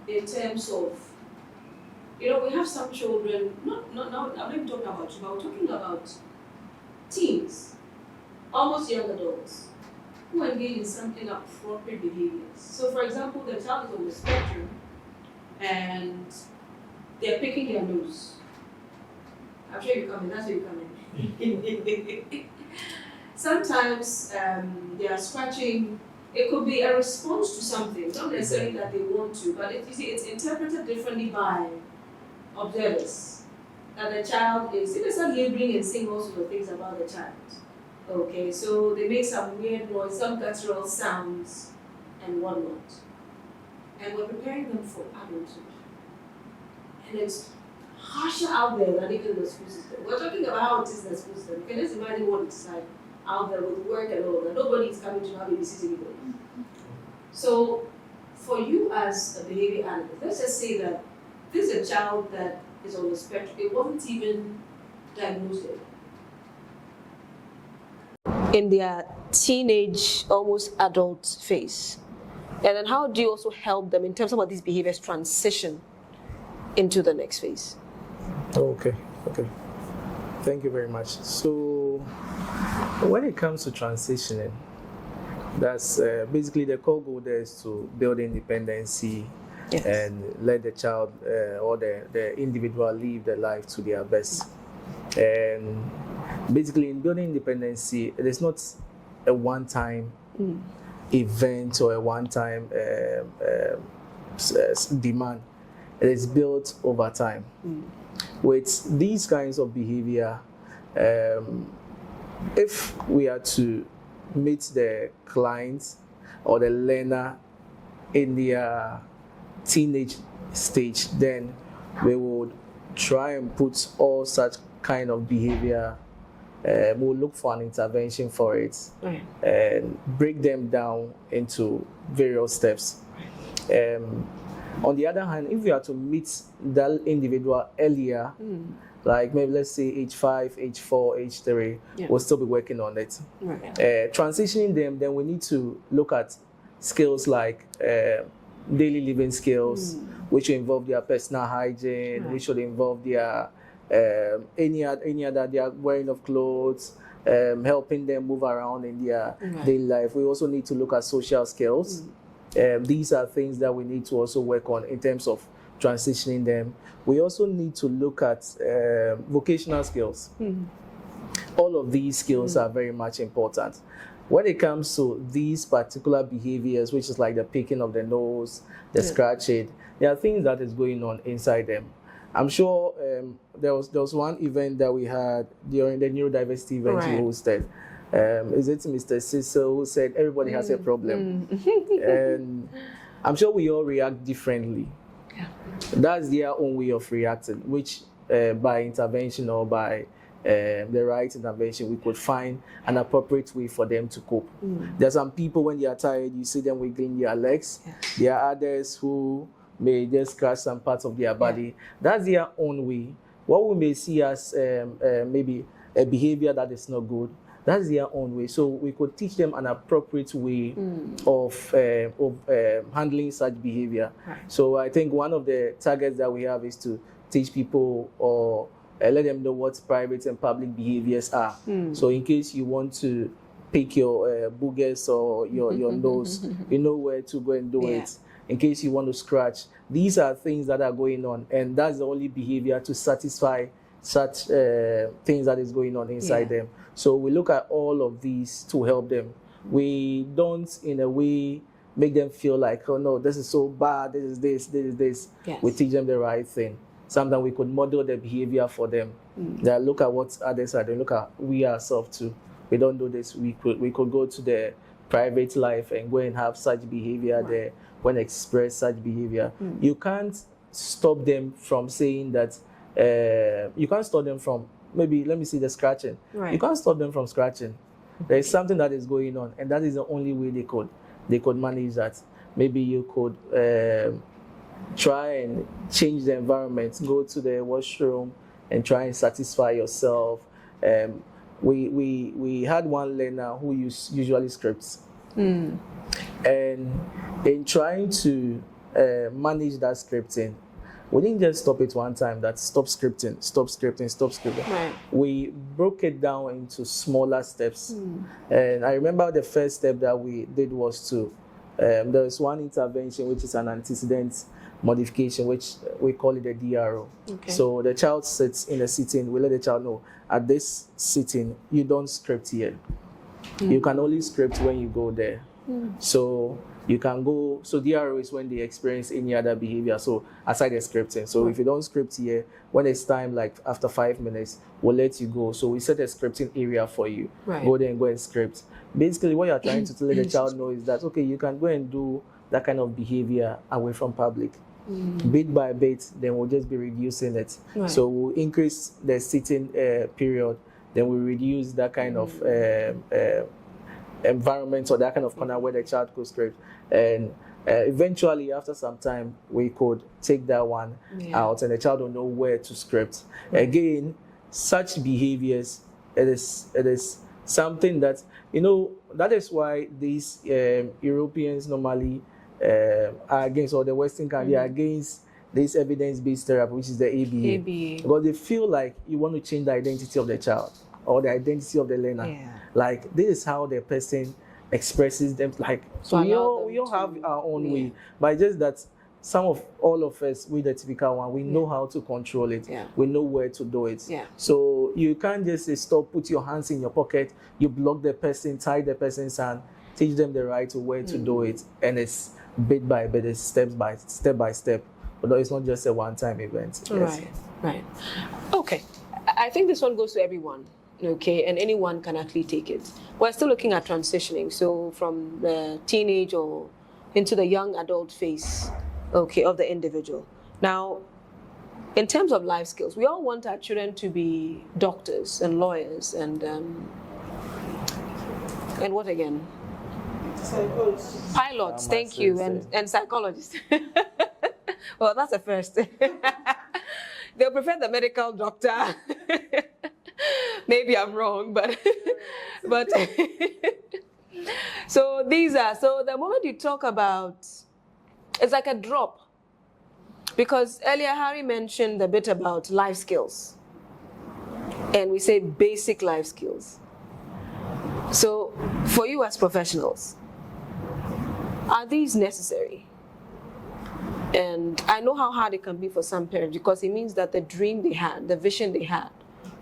in terms of, we have some children, I'm not even talking about you, but we're talking about teens, almost young adults, who engage in some inappropriate behaviors. So, for example, the child is on the spectrum and they're picking their nose. I'm sure you come in, that's where you come in. Sometimes they are scratching. It could be a response to something, not necessarily that they want to, but it's interpreted differently by observers. That the child is, they start labeling and saying all sorts of things about the child. Okay, so they make some weird noise, some guttural sounds, and whatnot. And we're preparing them for adulthood. And it's harsher out there than even the school system. We're talking about how it is in the school system. You can just imagine what it's like out there with work and all that. Nobody is coming to have babysit anybody. So, for you as a behavior analyst, let's just say that this is a child that is on the spectrum. It wasn't even diagnosed yet. In their teenage, almost adult phase. And then how do you also help them in terms of how these behaviors transition into the next phase?
Okay. Thank you very much. So, when it comes to transitioning, that's basically the core goal there is to build independency.
Yes.
And let the child or the individual live their life to their best. And basically, in building independency, it is not a one-time event or a one-time demand. It is built over time. With these kinds of behavior, if we are to meet the client or the learner in their teenage stage, then we would try and put all such kind of behavior, we'll look for an intervention for it, and break them down into various steps. On the other hand, if we are to meet that individual earlier, like maybe let's say age 5, age 4, age 3, we'll still be working on it. Transitioning them, then we need to look at skills like daily living skills, which will involve their personal hygiene, which will involve their any other their wearing of clothes, helping them move around in their daily life. We also need to look at social skills. These are things that we need to also work on in terms of transitioning them. We also need to look at vocational skills. All of these skills are very much important. When it comes to these particular behaviors, which is like the picking of the nose, the scratching, there are things that is going on inside them. I'm sure there was one event that we had during the neurodiversity event you hosted. Is it Mr. Cecil who said everybody has a problem? And I'm sure we all react differently. That's their own way of reacting, which by intervention or by the right intervention, we could find an appropriate way for them to cope. There are some people, when they are tired, you see them wiggling their legs. There are others who may just scratch some parts of their body. That's their own way. What we may see as maybe a behavior that is not good, that's their own way. So we could teach them an appropriate way of handling such behavior. So I think one of the targets that we have is to teach people or let them know what private and public behaviors are. So in case you want to pick your boogers or your nose, you know where to go and do it. In case you want to scratch, these are things that are going on, and that's the only behavior to satisfy such things that is going on inside them. So we look at all of these to help them. We don't, in a way, make them feel like, oh no, this is so bad, this is this. We teach them the right thing. Sometimes we could model the behavior for them. That look at what others are doing, look at we ourselves too. We don't do this. We could go to the private life and go and have such behavior there, when express such behavior. You can't stop them from saying that, you can't stop them from, maybe, let me see the scratching. You can't stop them from scratching. There is something that is going on, and that is the only way they could manage that. Maybe you could try and change the environment, go to the washroom and try and satisfy yourself. we had one learner who usually scripts. And in trying to manage that scripting, we didn't just stop it one time that stop scripting.
Right.
We broke it down into smaller steps. And I remember the first step that we did was to, there is one intervention which is an antecedent modification, which we call it a DRO.
Okay.
So the child sits in a sitting, we let the child know, at this sitting, you don't script here. You can only script when you go there. So you can go, so DRO is when they experience any other behavior, so aside the scripting. So if you don't script here, when it's time, like after 5 minutes, we'll let you go. So we set a scripting area for you.
Right.
Go there and go and script. Basically, what you're trying to let the child know is that, okay, you can go and do that kind of behavior away from public. Bit by bit, then we'll just be reducing it.
Right.
So we'll increase the sitting period, then we'll reduce that kind of environment or that kind of corner where the child could script. And eventually, after some time, we could take that one out and the child will know where to script. Again, such behaviors, it is something that, that is why these Europeans normally are against, or the Western country are against this evidence-based therapy, which is the ABA. Because they feel like you want to change the identity of the child or the identity of the learner. Like, this is how the person expresses them. Like, so we all have our own way, but just that all of us, with the typical one, we know how to control it. We know where to do it. So you can't just say, stop, put your hands in your pocket, you block the person, tie the person's hand, teach them the right way to do it, and it's bit by bit, it's step by step. Although it's not just a one-time event.
Right. Okay. I think this one goes to everyone. Okay, and anyone can actually take it. We're still looking at transitioning, so from the teenage or into the young adult phase, okay, of the individual. Now, in terms of life skills, we all want our children to be doctors and lawyers and what again?
Psychologists.
Pilots, thank you, and psychologists. Well, that's a first. They'll prefer the medical doctor. Maybe I'm wrong, but so the moment you talk about, it's like a drop, because earlier Harry mentioned a bit about life skills, and we say basic life skills. So for you as professionals, are these necessary? And I know how hard it can be for some parents, because it means that the dream they had, the vision they had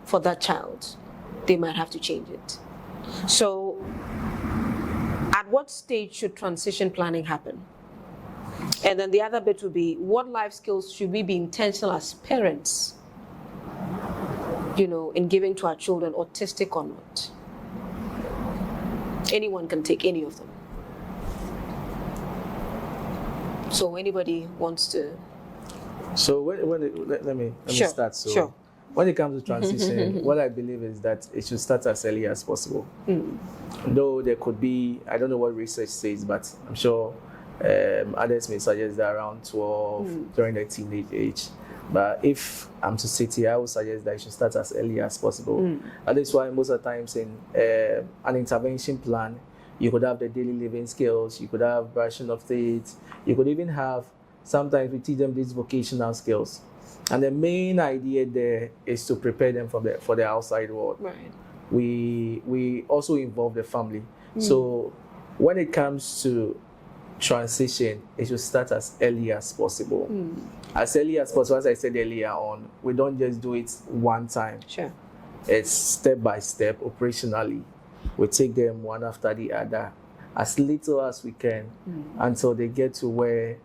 for that child, they might have to change it. So at what stage should transition planning happen? And then the other bit would be, what life skills should we be intentional as parents, in giving to our children, autistic or not? Anyone can take any of them. So anybody wants to?
So let me start. So
sure.
When it comes to transition, what I believe is that it should start as early as possible. Though there could be, I don't know what research says, but I'm sure others may suggest that around 12 during the teenage age. But if I'm to sit here, I would suggest that it should start as early as possible. And that's why most of the times in an intervention plan, you could have the daily living skills, you could have brushing of teeth, you could even have, sometimes we teach them these vocational skills. And the main idea there is to prepare them for the outside world.
Right.
We also involve the family. So when it comes to transition, it should start as early as possible. As early as possible, as I said earlier on, we don't just do it one time.
Sure.
It's step by step, operationally. We take them one after the other, as little as we can, until they get to where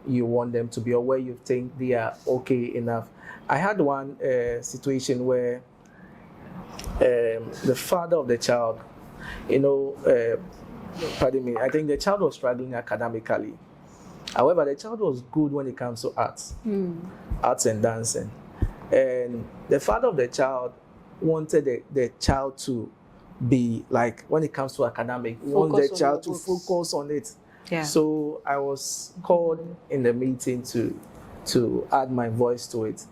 you want them to be, or where you think they are okay enough. I had one situation where the father of the child, pardon me, I think the child was struggling academically. However, the child was good when it comes to arts and dancing. And the father of the child wanted the child to be like, when it comes to academic, wants the child to focus on it.
Yeah.
So I was called in the meeting to add my voice to it.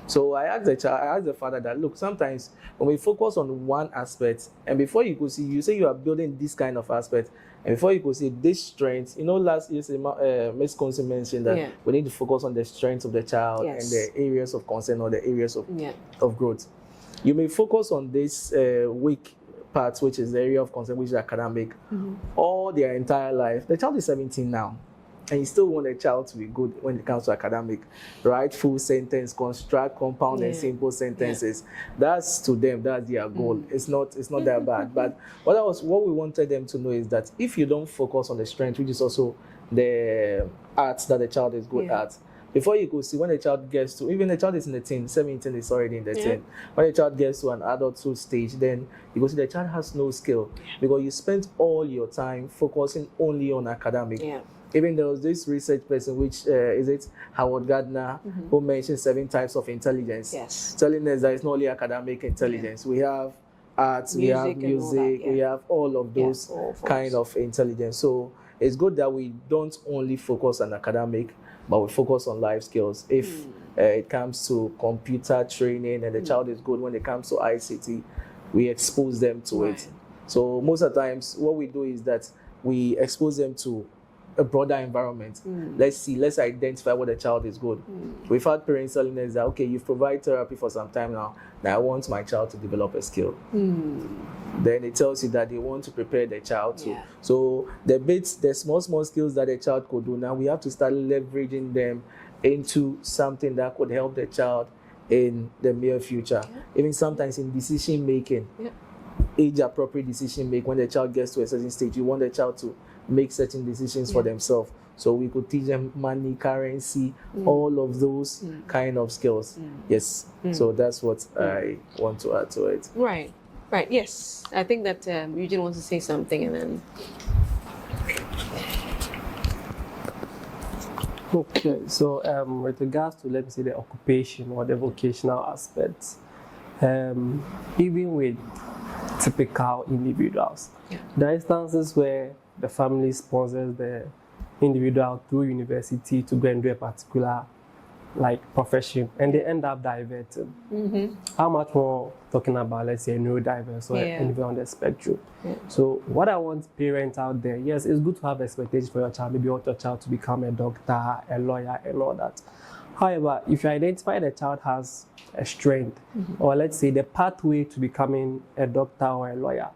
So I asked the father that, look, sometimes when we focus on one aspect, and before you could see, you say you are building this kind of aspect, and before you could see this strength, last year Ms. Consi mentioned that we need to focus on the strengths of the child and the areas of concern or the areas of growth. You may focus on this weak part, which is the area of concern, which is academic, all their entire life. The child is 17 now. And you still want a child to be good when it comes to academic. Write full sentence, construct compound and simple sentences. That's to them, that's their goal. It's not that bad. But what we wanted them to know is that if you don't focus on the strength, which is also the arts that the child is good at, before you could see when the child gets to, even the child is in the teen, 17 is already in the teen. When the child gets to an adulthood stage, then you could see the child has no skill because you spent all your time focusing only on academic. Even there was this research person, which is it Howard Gardner, who mentioned 7 types of intelligence, telling us that it's not only academic intelligence. We have arts, we have music, we have all of those kind of intelligence. So it's good that we don't only focus on academic, but we focus on life skills. If it comes to computer training and the child is good when it comes to ICT, we expose them to it. So most of the times, what we do is that we expose them to a broader environment. Let's identify what the child is good. We've had parents telling us that, okay, you've provided therapy for some time now I want my child to develop a skill. Then it tells you that they want to prepare the child to. So the small skills that the child could do, now we have to start leveraging them into something that could help the child in the near future. Even sometimes in decision making, age appropriate decision making. When the child gets to a certain stage, you want the child to make certain decisions for themselves. So we could teach them money, currency, all of those kind of skills. Yes. So that's what I want to add to it.
Right. Yes. I think that Eugene wants to say something and then.
Okay. So with regards to, let me say, the occupation or the vocational aspects, even with typical individuals, there are instances where the family sponsors the individual through university to go and do a particular profession, and they end up diverting. How much more talking about, let's say, a neurodiverse or anyone on the spectrum. So what I want parents out there, yes, it's good to have expectations for your child. Maybe you want your child to become a doctor, a lawyer, and all that. However, if you identify the child has a strength, or let's say the pathway to becoming a doctor or a lawyer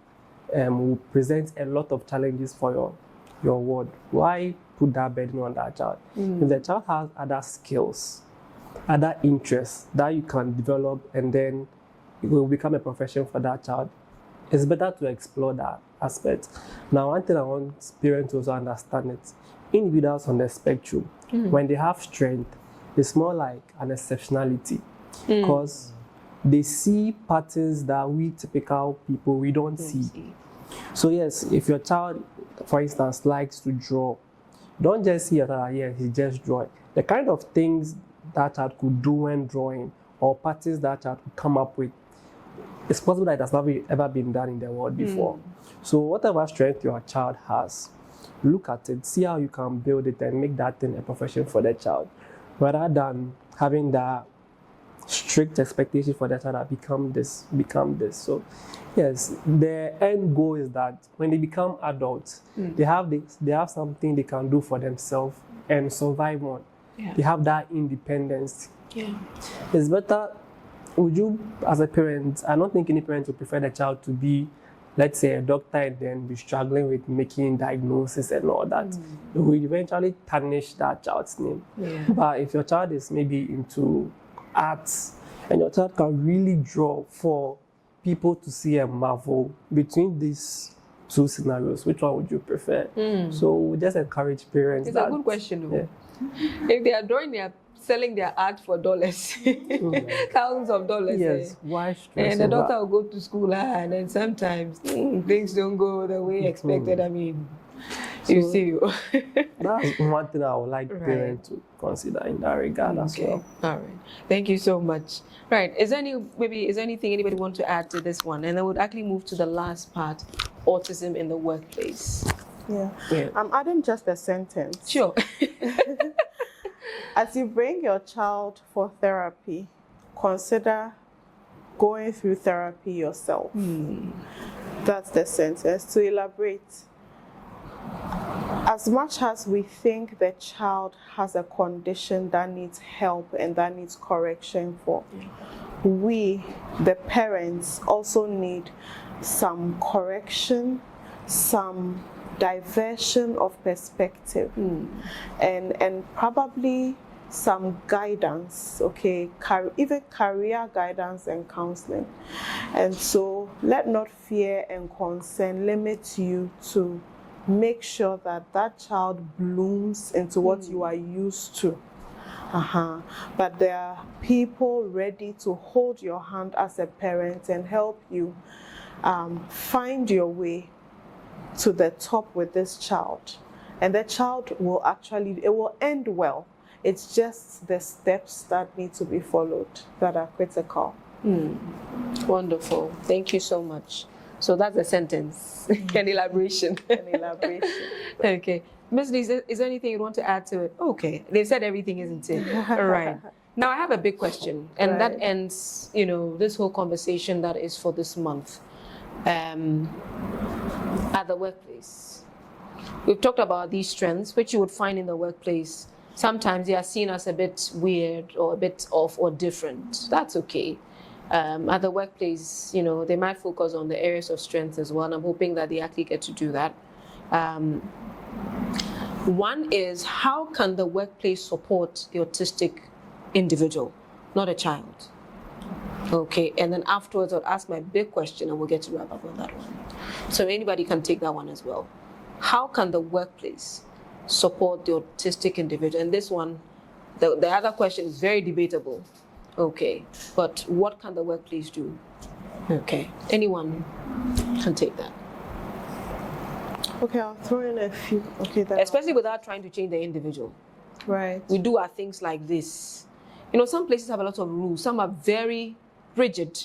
will present a lot of challenges for your ward, why put that burden on that child? If the child has other skills, other interests that you can develop, and then it will become a profession for that child, it's better to explore that aspect. Now, one thing I want parents to also understand it, individuals on the spectrum, when they have strength, it's more like an exceptionality, because they see patterns that we typical people, we don't see. So yes, if your child, for instance, likes to draw, don't just see that, he just drawing. The kind of things that child could do when drawing, or patterns that child could come up with, it's possible that it has never ever been done in the world before. So whatever strength your child has, look at it, see how you can build it and make that thing a profession for the child, rather than having that strict expectation for the child that become this. So yes, the end goal is that when they become adults, they have something they can do for themselves and survive on. They have that independence. It's better. Would you, as a parent, I don't think any parent would prefer the child to be, let's say, a doctor and then be struggling with making diagnosis and all that. It will eventually tarnish that child's name. But if your child is maybe into arts and your child can really draw for people to see and marvel, between these two scenarios, which one would you prefer? So we just encourage parents.
It's a good question, though. If they are drawing, they are selling their art for dollars, thousands of dollars.
Yes, why stress?
And the doctor will go to school, and then sometimes things don't go the way expected. I mean, you see.
That's one thing I would like parents to consider in that regard as well.
All right. Thank you so much. Right. Is there anything anybody want to add to this one? And then we'll actually move to the last part, autism in the workplace.
I'm adding just a sentence.
Sure.
As you bring your child for therapy, consider going through therapy yourself. That's the sentence. To elaborate, as much as we think the child has a condition that needs help and that needs correction for, we, the parents, also need some correction, some diversion of perspective, and probably some guidance, okay, even career guidance and counseling. And so let not fear and concern limit you to make sure that that child blooms into what you are used to. But there are people ready to hold your hand as a parent and help you find your way to the top with this child. And the child will it will end well. It's just the steps that need to be followed that are critical.
Wonderful. Thank you so much. So that's a sentence, an elaboration. Okay. Ms. Lee, is there anything you want to add to it? Okay. They've said everything, isn't it? All right. Now I have a big question, and that ends, this whole conversation that is for this month. At the workplace, we've talked about these strengths, which you would find in the workplace. Sometimes they are seen as a bit weird or a bit off or different. That's okay. At the workplace, they might focus on the areas of strength as well, and I'm hoping that they actually get to do that. One is, how can the workplace support the autistic individual, not a child? Okay, and then afterwards I'll ask my big question and we'll get to wrap up on that one. So anybody can take that one as well. How can the workplace support the autistic individual? And this one, the other question is very debatable. Okay, but what can the workplace do? Okay, anyone can take that.
Okay, I'll throw in a few. Okay,
especially without trying to change the individual.
Right.
We do our things like this. Some places have a lot of rules. Some are very rigid.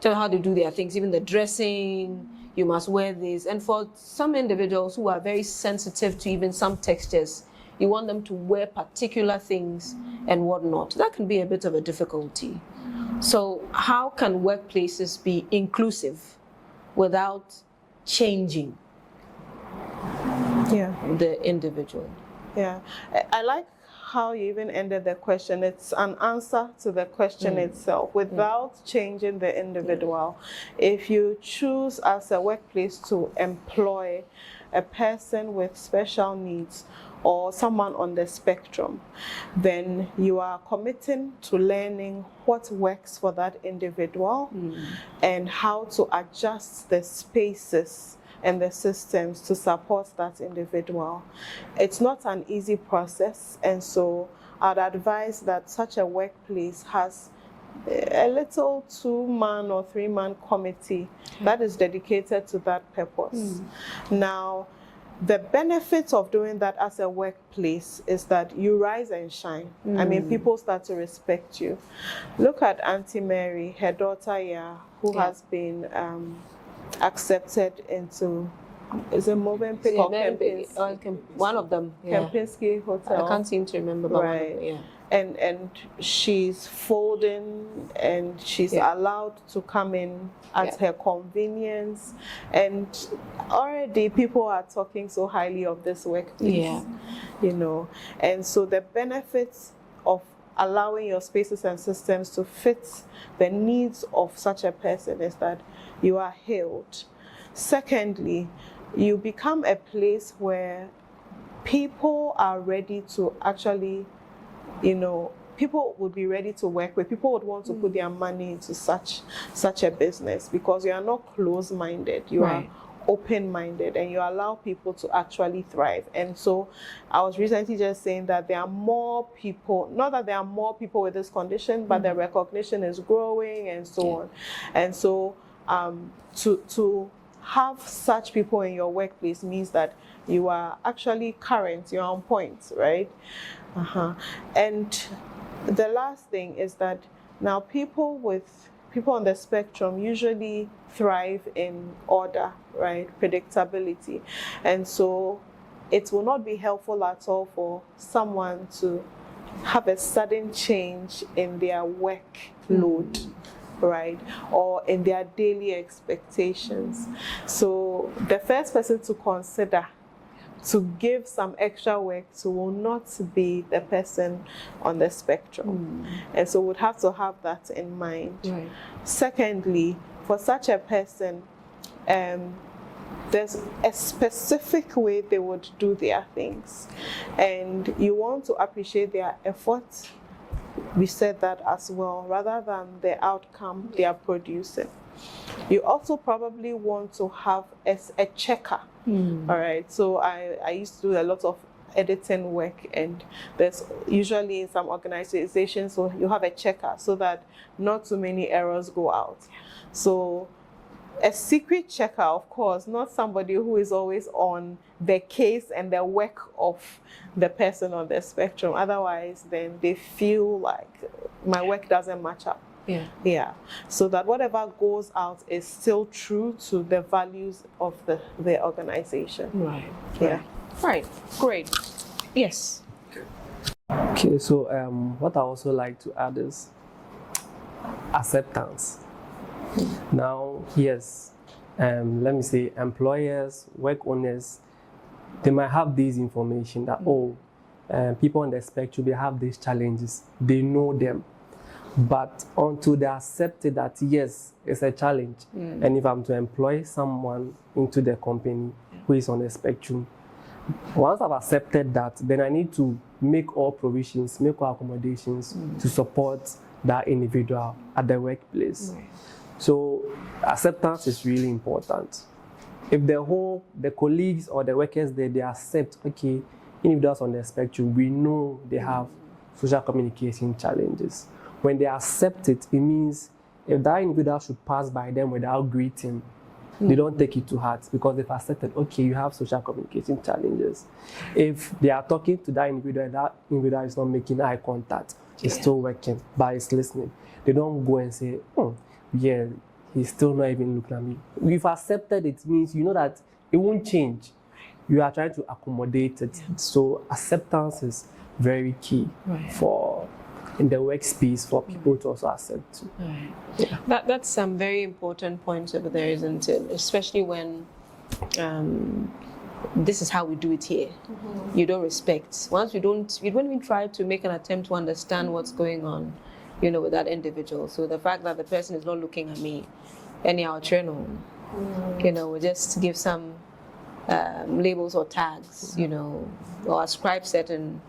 Tell how to do their things, even the dressing, you must wear this. And for some individuals who are very sensitive to even some textures, you want them to wear particular things and whatnot. That can be a bit of a difficulty. So how can workplaces be inclusive without changing the individual?
Yeah, I like how you even ended the question. It's an answer to the question itself without changing the individual. If you choose as a workplace to employ a person with special needs or someone on the spectrum, then you are committing to learning what works for that individual and how to adjust the spaces and the systems to support that individual. It's not an easy process, and so I'd advise that such a workplace has a little 2-man or 3-man committee that is dedicated to that purpose. Now, the benefit of doing that as a workplace is that you rise and shine. I mean, people start to respect you. Look at Auntie Mary, her daughter, who has been accepted into, is it Movenpick or Kempinski?
One of them.
Kempinski Hotel.
I can't seem to remember. But
right. And she's folding and she's allowed to come in at her convenience, and already people are talking so highly of this workplace. And so the benefits of allowing your spaces and systems to fit the needs of such a person is that you are healed. Secondly, you become a place where people are ready to actually, people would be ready to work with. People would want to put their money into such a business because you are not closed-minded. You are open-minded, and you allow people to actually thrive. And so I was recently just saying that there are more people, not that there are more people with this condition, but the recognition is growing and so on. And so to have such people in your workplace means that you are actually current, you're on point, right? And the last thing is that now people on the spectrum usually thrive in order, right? Predictability. And so it will not be helpful at all for someone to have a sudden change in their workload, right? Or in their daily expectations. So the first person to consider to give some extra work to will not be the person on the spectrum. And so we'd have to have that in mind.
Right.
Secondly, for such a person, there's a specific way they would do their things. And you want to appreciate their effort. We said that as well, rather than the outcome they are producing. You also probably want to have a checker. All right, so I used to do a lot of editing work, and there's usually in some organizations, so you have a checker so that not too many errors go out. So a secret checker, of course, not somebody who is always on the case and the work of the person on the spectrum. Otherwise, then they feel like my work doesn't match up. Yeah. So that whatever goes out is still true to the values of the organization.
Right.
Yeah.
Right. Great. Yes.
Okay, so what I also like to add is acceptance. Now, yes, let me say employers, work owners, they might have this information that, people on the spectrum, they have these challenges. They know them. But until they accept it that, yes, it's a challenge. And if I'm to employ someone into the company who is on the spectrum, once I've accepted that, then I need to make all provisions, make all accommodations to support that individual at the workplace. So acceptance is really important. If the colleagues or the workers there, they accept, okay, individuals on the spectrum, we know they have social communication challenges. When they accept it, it means if that individual should pass by them without greeting, they don't take it to heart because they've accepted, okay, you have social communication challenges. If they are talking to that individual is not making eye contact, it's still working, but it's listening. They don't go and say, yeah, he's still not even looking at me. If accepted, it means you know that it won't change. You are trying to accommodate it. So acceptance is very key for in the workspace for people to also accept.
That's some very important points over there, isn't it? Especially when this is how we do it here. You don't respect. Once you don't even try to make an attempt to understand what's going on, with that individual. So the fact that the person is not looking at me, anyhow, we just give some labels or tags, or ascribe certain,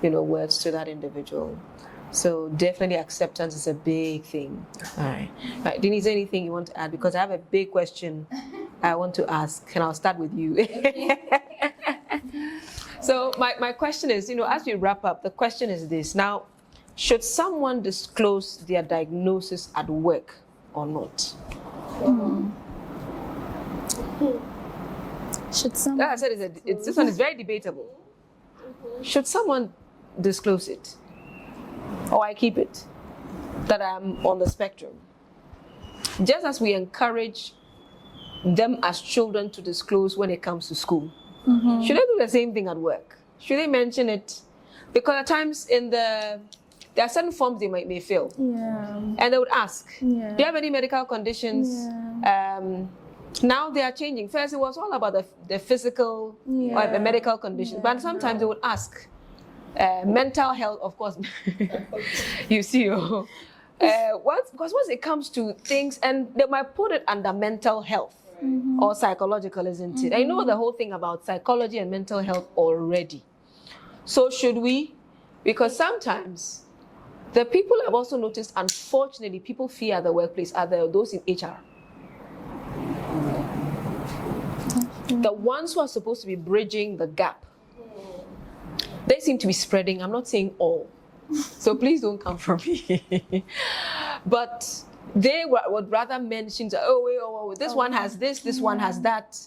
words to that individual. So definitely acceptance is a big thing. All right. Denise, is there anything you want to add? Because I have a big question I want to ask, and I'll start with you. So my question is, as we wrap up, the question is this. Now, should someone disclose their diagnosis at work or not?
Should someone?
Like I said, this one is very debatable. Should someone disclose it? Or I keep it, that I'm on the spectrum. Just as we encourage them as children to disclose when it comes to school, should they do the same thing at work? Should they mention it? Because at times there are certain forms they may fill. And they would ask, do you have any medical conditions? Now they are changing. First it was all about the physical or the medical conditions, but sometimes they would ask, mental health, of course, you see, because once it comes to things, and they might put it under mental health or psychological, isn't it? I know the whole thing about psychology and mental health already. So should we? Because sometimes the people I've also noticed, unfortunately, people fear at the workplace are those in HR. The ones who are supposed to be bridging the gap. They seem to be spreading. I'm not saying all. So please don't come for me. But they would rather mention, this one has this one has that.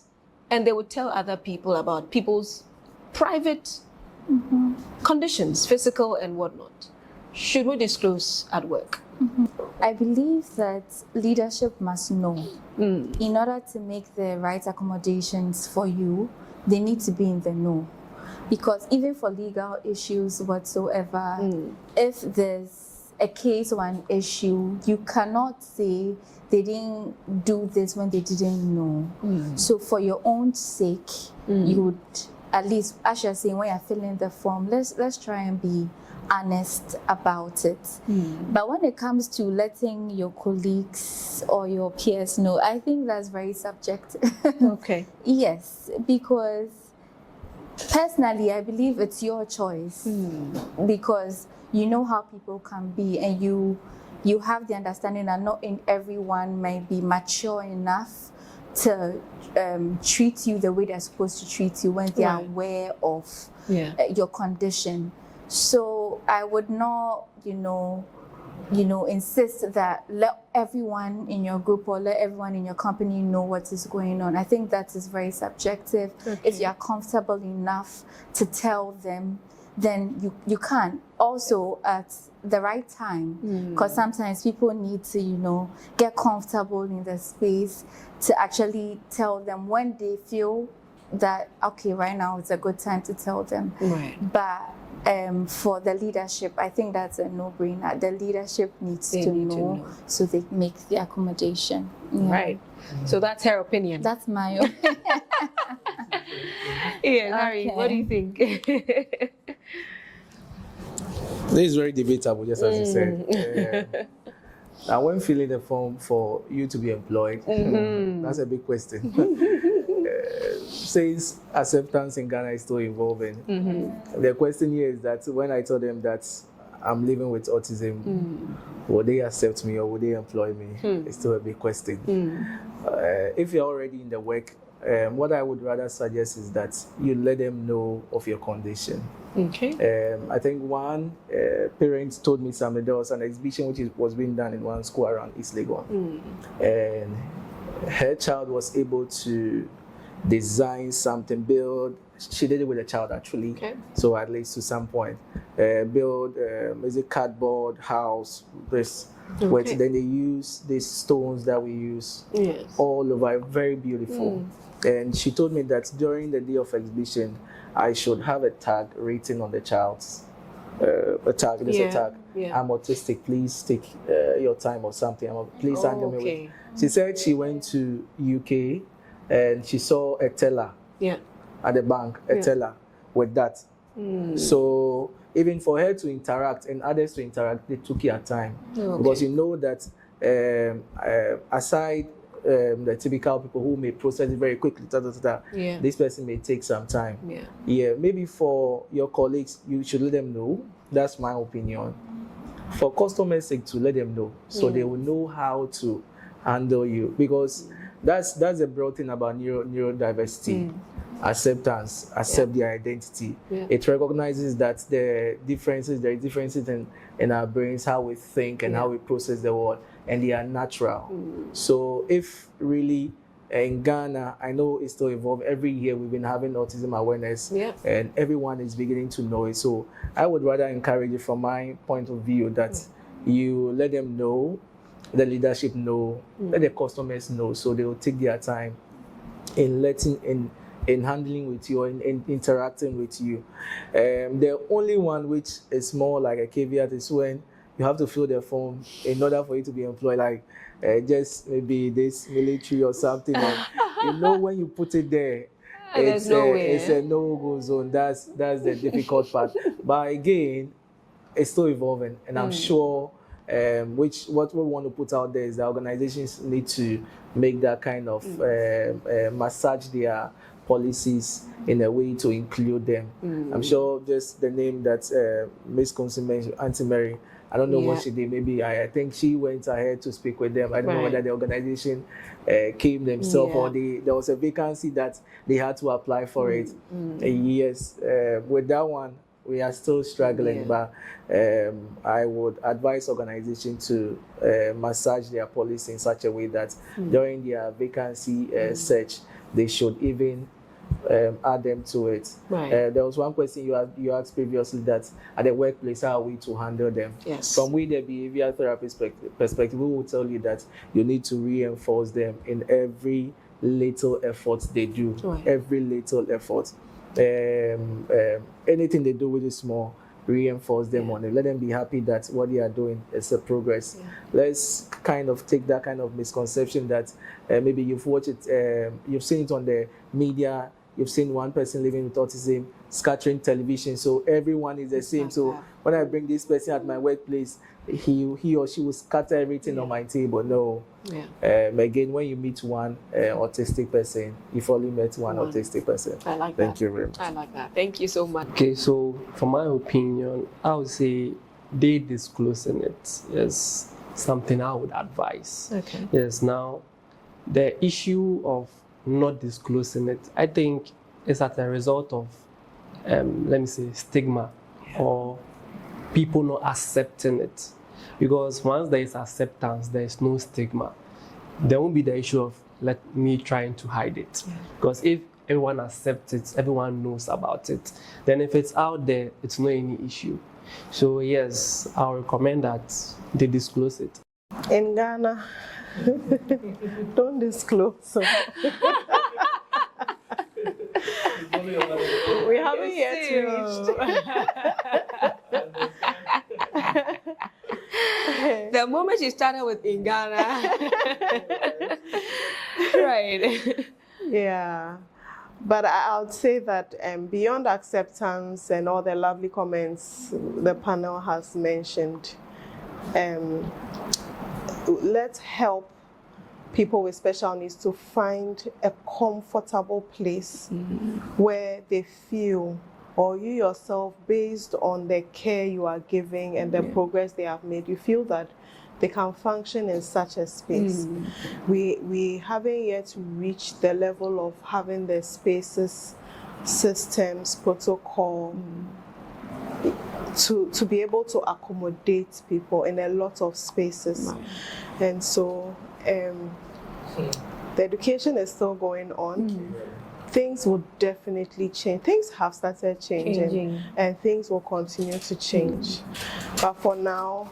And they would tell other people about people's private conditions, physical and whatnot. Should we disclose at work?
I believe that leadership must know. In order to make the right accommodations for you, they need to be in the know. Because even for legal issues whatsoever, if there's a case or an issue, you cannot say they didn't do this when they didn't know. So for your own sake, you would, at least, as you're saying, when you're filling the form, let's try and be honest about it. But when it comes to letting your colleagues or your peers know, I think that's very subjective.
Okay.
Yes, because personally, I believe it's your choice, because you know how people can be, and you have the understanding that not everyone might be mature enough to treat you the way they're supposed to treat you when they are aware of your condition. So I would not, insist that let everyone in your group or let everyone in your company know what is going on. I think that is very subjective. If you're comfortable enough to tell them, then you can. Also at the right time, because sometimes people need to, get comfortable in the space to actually tell them when they feel that, okay, right now it's a good time to tell them.
Right.
But for the leadership, I think that's a no-brainer. The leadership needs to know, so they make the accommodation.
Right. So that's her opinion.
That's my opinion.
Yeah, Harry, what do you think?
This is very debatable, just as you said. Now, when filling the form for you to be employed, that's a big question. Since acceptance in Ghana is still evolving, the question here is that when I told them that I'm living with autism, will they accept me or will they employ me? It's still a big question. If you're already in the work, what I would rather suggest is that you let them know of your condition.
Okay.
I think one parent told me something. There was an exhibition which was being done in one school around East Legon, and her child was able to design something, build. She did it with a child actually.
Okay.
So at least to some point, build is a cardboard house. This. But then they use these stones that we use all over, very beautiful. And she told me that during the day of exhibition, I should have a tag written on the child's a tag. There's a tag. I'm autistic. Please take your time or something. Please handle me with. She said she went to UK and she saw a teller at the bank, a teller with that. So even for her to interact and others to interact, they took her time. Because you know that aside the typical people who may process it very quickly, this person may take some time. Maybe for your colleagues, you should let them know. That's my opinion. For customers' sake, to let them know, so they will know how to handle you. Because that's the broad thing about neurodiversity. Acceptance, accept their identity. It recognizes that there are differences in our brains, how we think and how we process the world, and they are natural. So if really in Ghana, I know it's still evolved. Every year we've been having autism awareness, and everyone is beginning to know it. So I would rather encourage you, from my point of view, that you let them know, the leadership know, let the customers know, so they will take their time in handling with you, in interacting with you. The only one which is more like a caveat is when you have to fill the form in order for you to be employed, like just maybe this military or something. And, when you put it there, it's a no-go zone. That's the difficult part. But again, it's still evolving, and I'm sure what we want to put out there is that organizations need to make that kind of massage their policies in a way to include them. I'm sure just the name that Miss Consi mentioned, Auntie Mary, I don't know what she did. Maybe I think she went ahead to speak with them. I don't know whether the organization came themselves or there was a vacancy that they had to apply for it. Yes, with that one, we are still struggling, but I would advise organizations to massage their policy in such a way that during their vacancy search, they should even add them to it. There was one question you asked previously, that at the workplace, how are we to handle them? From the behavioral therapist perspective, we will tell you that you need to reinforce them in every little effort they do, every little effort. anything they do really small, reinforce them on it. Let them be happy that what they are doing is a progress. Let's kind of take that kind of misconception that maybe you've watched it, you've seen it on the media, you've seen one person living with autism scattering television, so everyone is the same. So when I bring this person at my workplace, he or she will scatter everything on my table. No. Again, when you meet one autistic person, you've only met one autistic person.
I like that.
Thank you very much.
I like that. Thank you so much.
Okay, so from my opinion, I would say they disclosing it is something I would advise.
Okay.
Yes, now the issue of not disclosing it, I think, is as a result of, let me say, stigma or people not accepting it. Because once there is acceptance, there is no stigma. There won't be the issue of me trying to hide it. Because if everyone accepts it, everyone knows about it, then if it's out there, it's not any issue. So yes, I'll recommend that they disclose it.
In Ghana, don't disclose. We haven't yet reached.
The moment you started with in Ghana. Right.
Yeah. But I would say that beyond acceptance and all the lovely comments the panel has mentioned, let's help people with special needs to find a comfortable place where they feel, or you yourself, based on the care you are giving and the progress they have made, you feel that they can function in such a space. We haven't yet reached the level of having the spaces, systems, protocol to be able to accommodate people in a lot of spaces. And so the education is still going on. Things will definitely change. Things have started changing. And things will continue to change. But for now,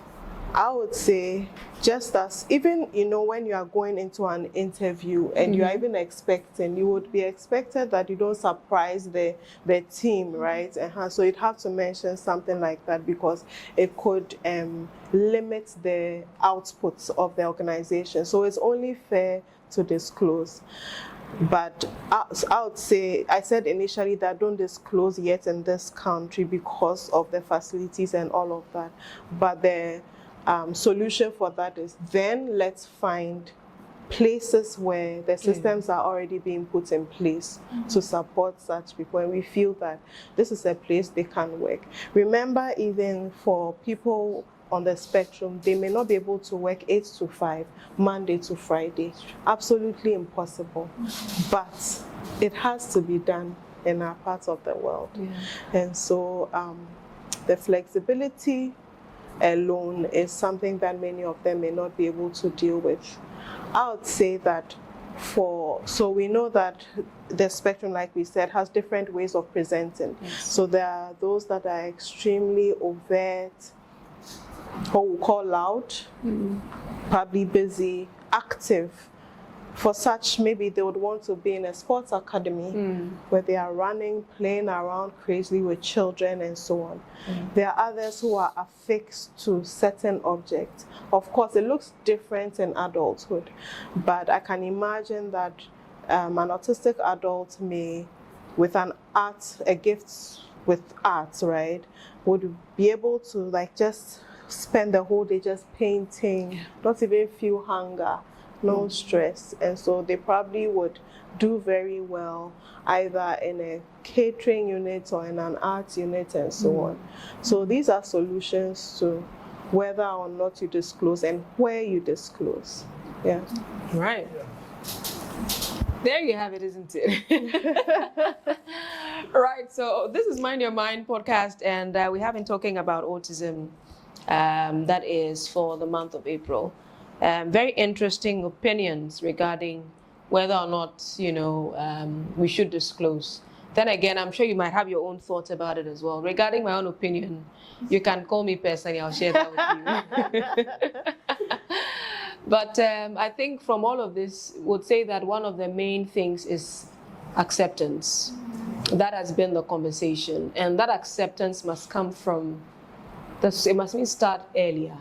I would say, just as even, when you are going into an interview and you are even expecting, you would be expected that you don't surprise the team, right? So you'd have to mention something like that because it could limit the outputs of the organization. So it's only fair to disclose. But I would say, I said initially that don't disclose yet in this country because of the facilities and all of that. But the solution for that is then let's find places where the systems are already being put in place to support such people, and we feel that this is a place they can work. Remember, even for people on the spectrum, they may not be able to work 8 to 5, Monday to Friday. Absolutely impossible. But it has to be done in our parts of the world. And so the flexibility alone is something that many of them may not be able to deal with. I would say that so we know that the spectrum, like we said, has different ways of presenting. So there are those that are extremely overt, what we call loud, probably busy, active. For such, maybe they would want to be in a sports academy where they are running, playing around crazily with children and so on. There are others who are affixed to certain objects. Of course, it looks different in adulthood, but I can imagine that an autistic adult may, with a gift with art, right, would be able to just spend the whole day just painting, not even feel hunger. No stress, and so they probably would do very well either in a catering unit or in an arts unit and so on. So these are solutions to whether or not you disclose and where you disclose.
Right. There you have it, isn't it? Right, so this is Mind Your Mind podcast, and we have been talking about autism, that is for the month of April. Very interesting opinions regarding whether or not, we should disclose. Then again, I'm sure you might have your own thoughts about it as well. Regarding my own opinion, you can call me personally, I'll share that with you. But I think from all of this, would say that one of the main things is acceptance. That has been the conversation, and that acceptance must come from it must start earlier.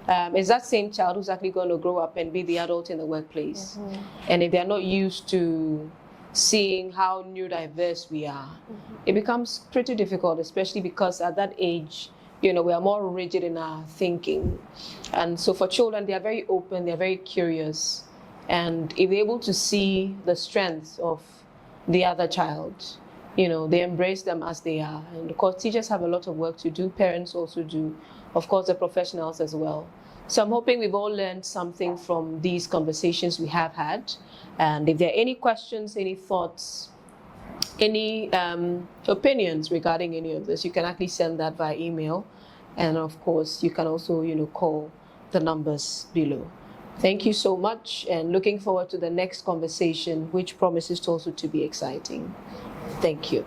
It's that same child who's actually going to grow up and be the adult in the workplace. And if they're not used to seeing how neurodiverse we are, it becomes pretty difficult, especially because at that age, we are more rigid in our thinking. And so for children, they are very open, they're very curious. And if they're able to see the strengths of the other child, they embrace them as they are. And of course, teachers have a lot of work to do, parents also do, of course, the professionals as well. So I'm hoping we've all learned something from these conversations we have had. And if there are any questions, any thoughts, any opinions regarding any of this, you can actually send that via email. And of course, you can also, call the numbers below. Thank you so much, and looking forward to the next conversation, which promises also to be exciting. Thank you.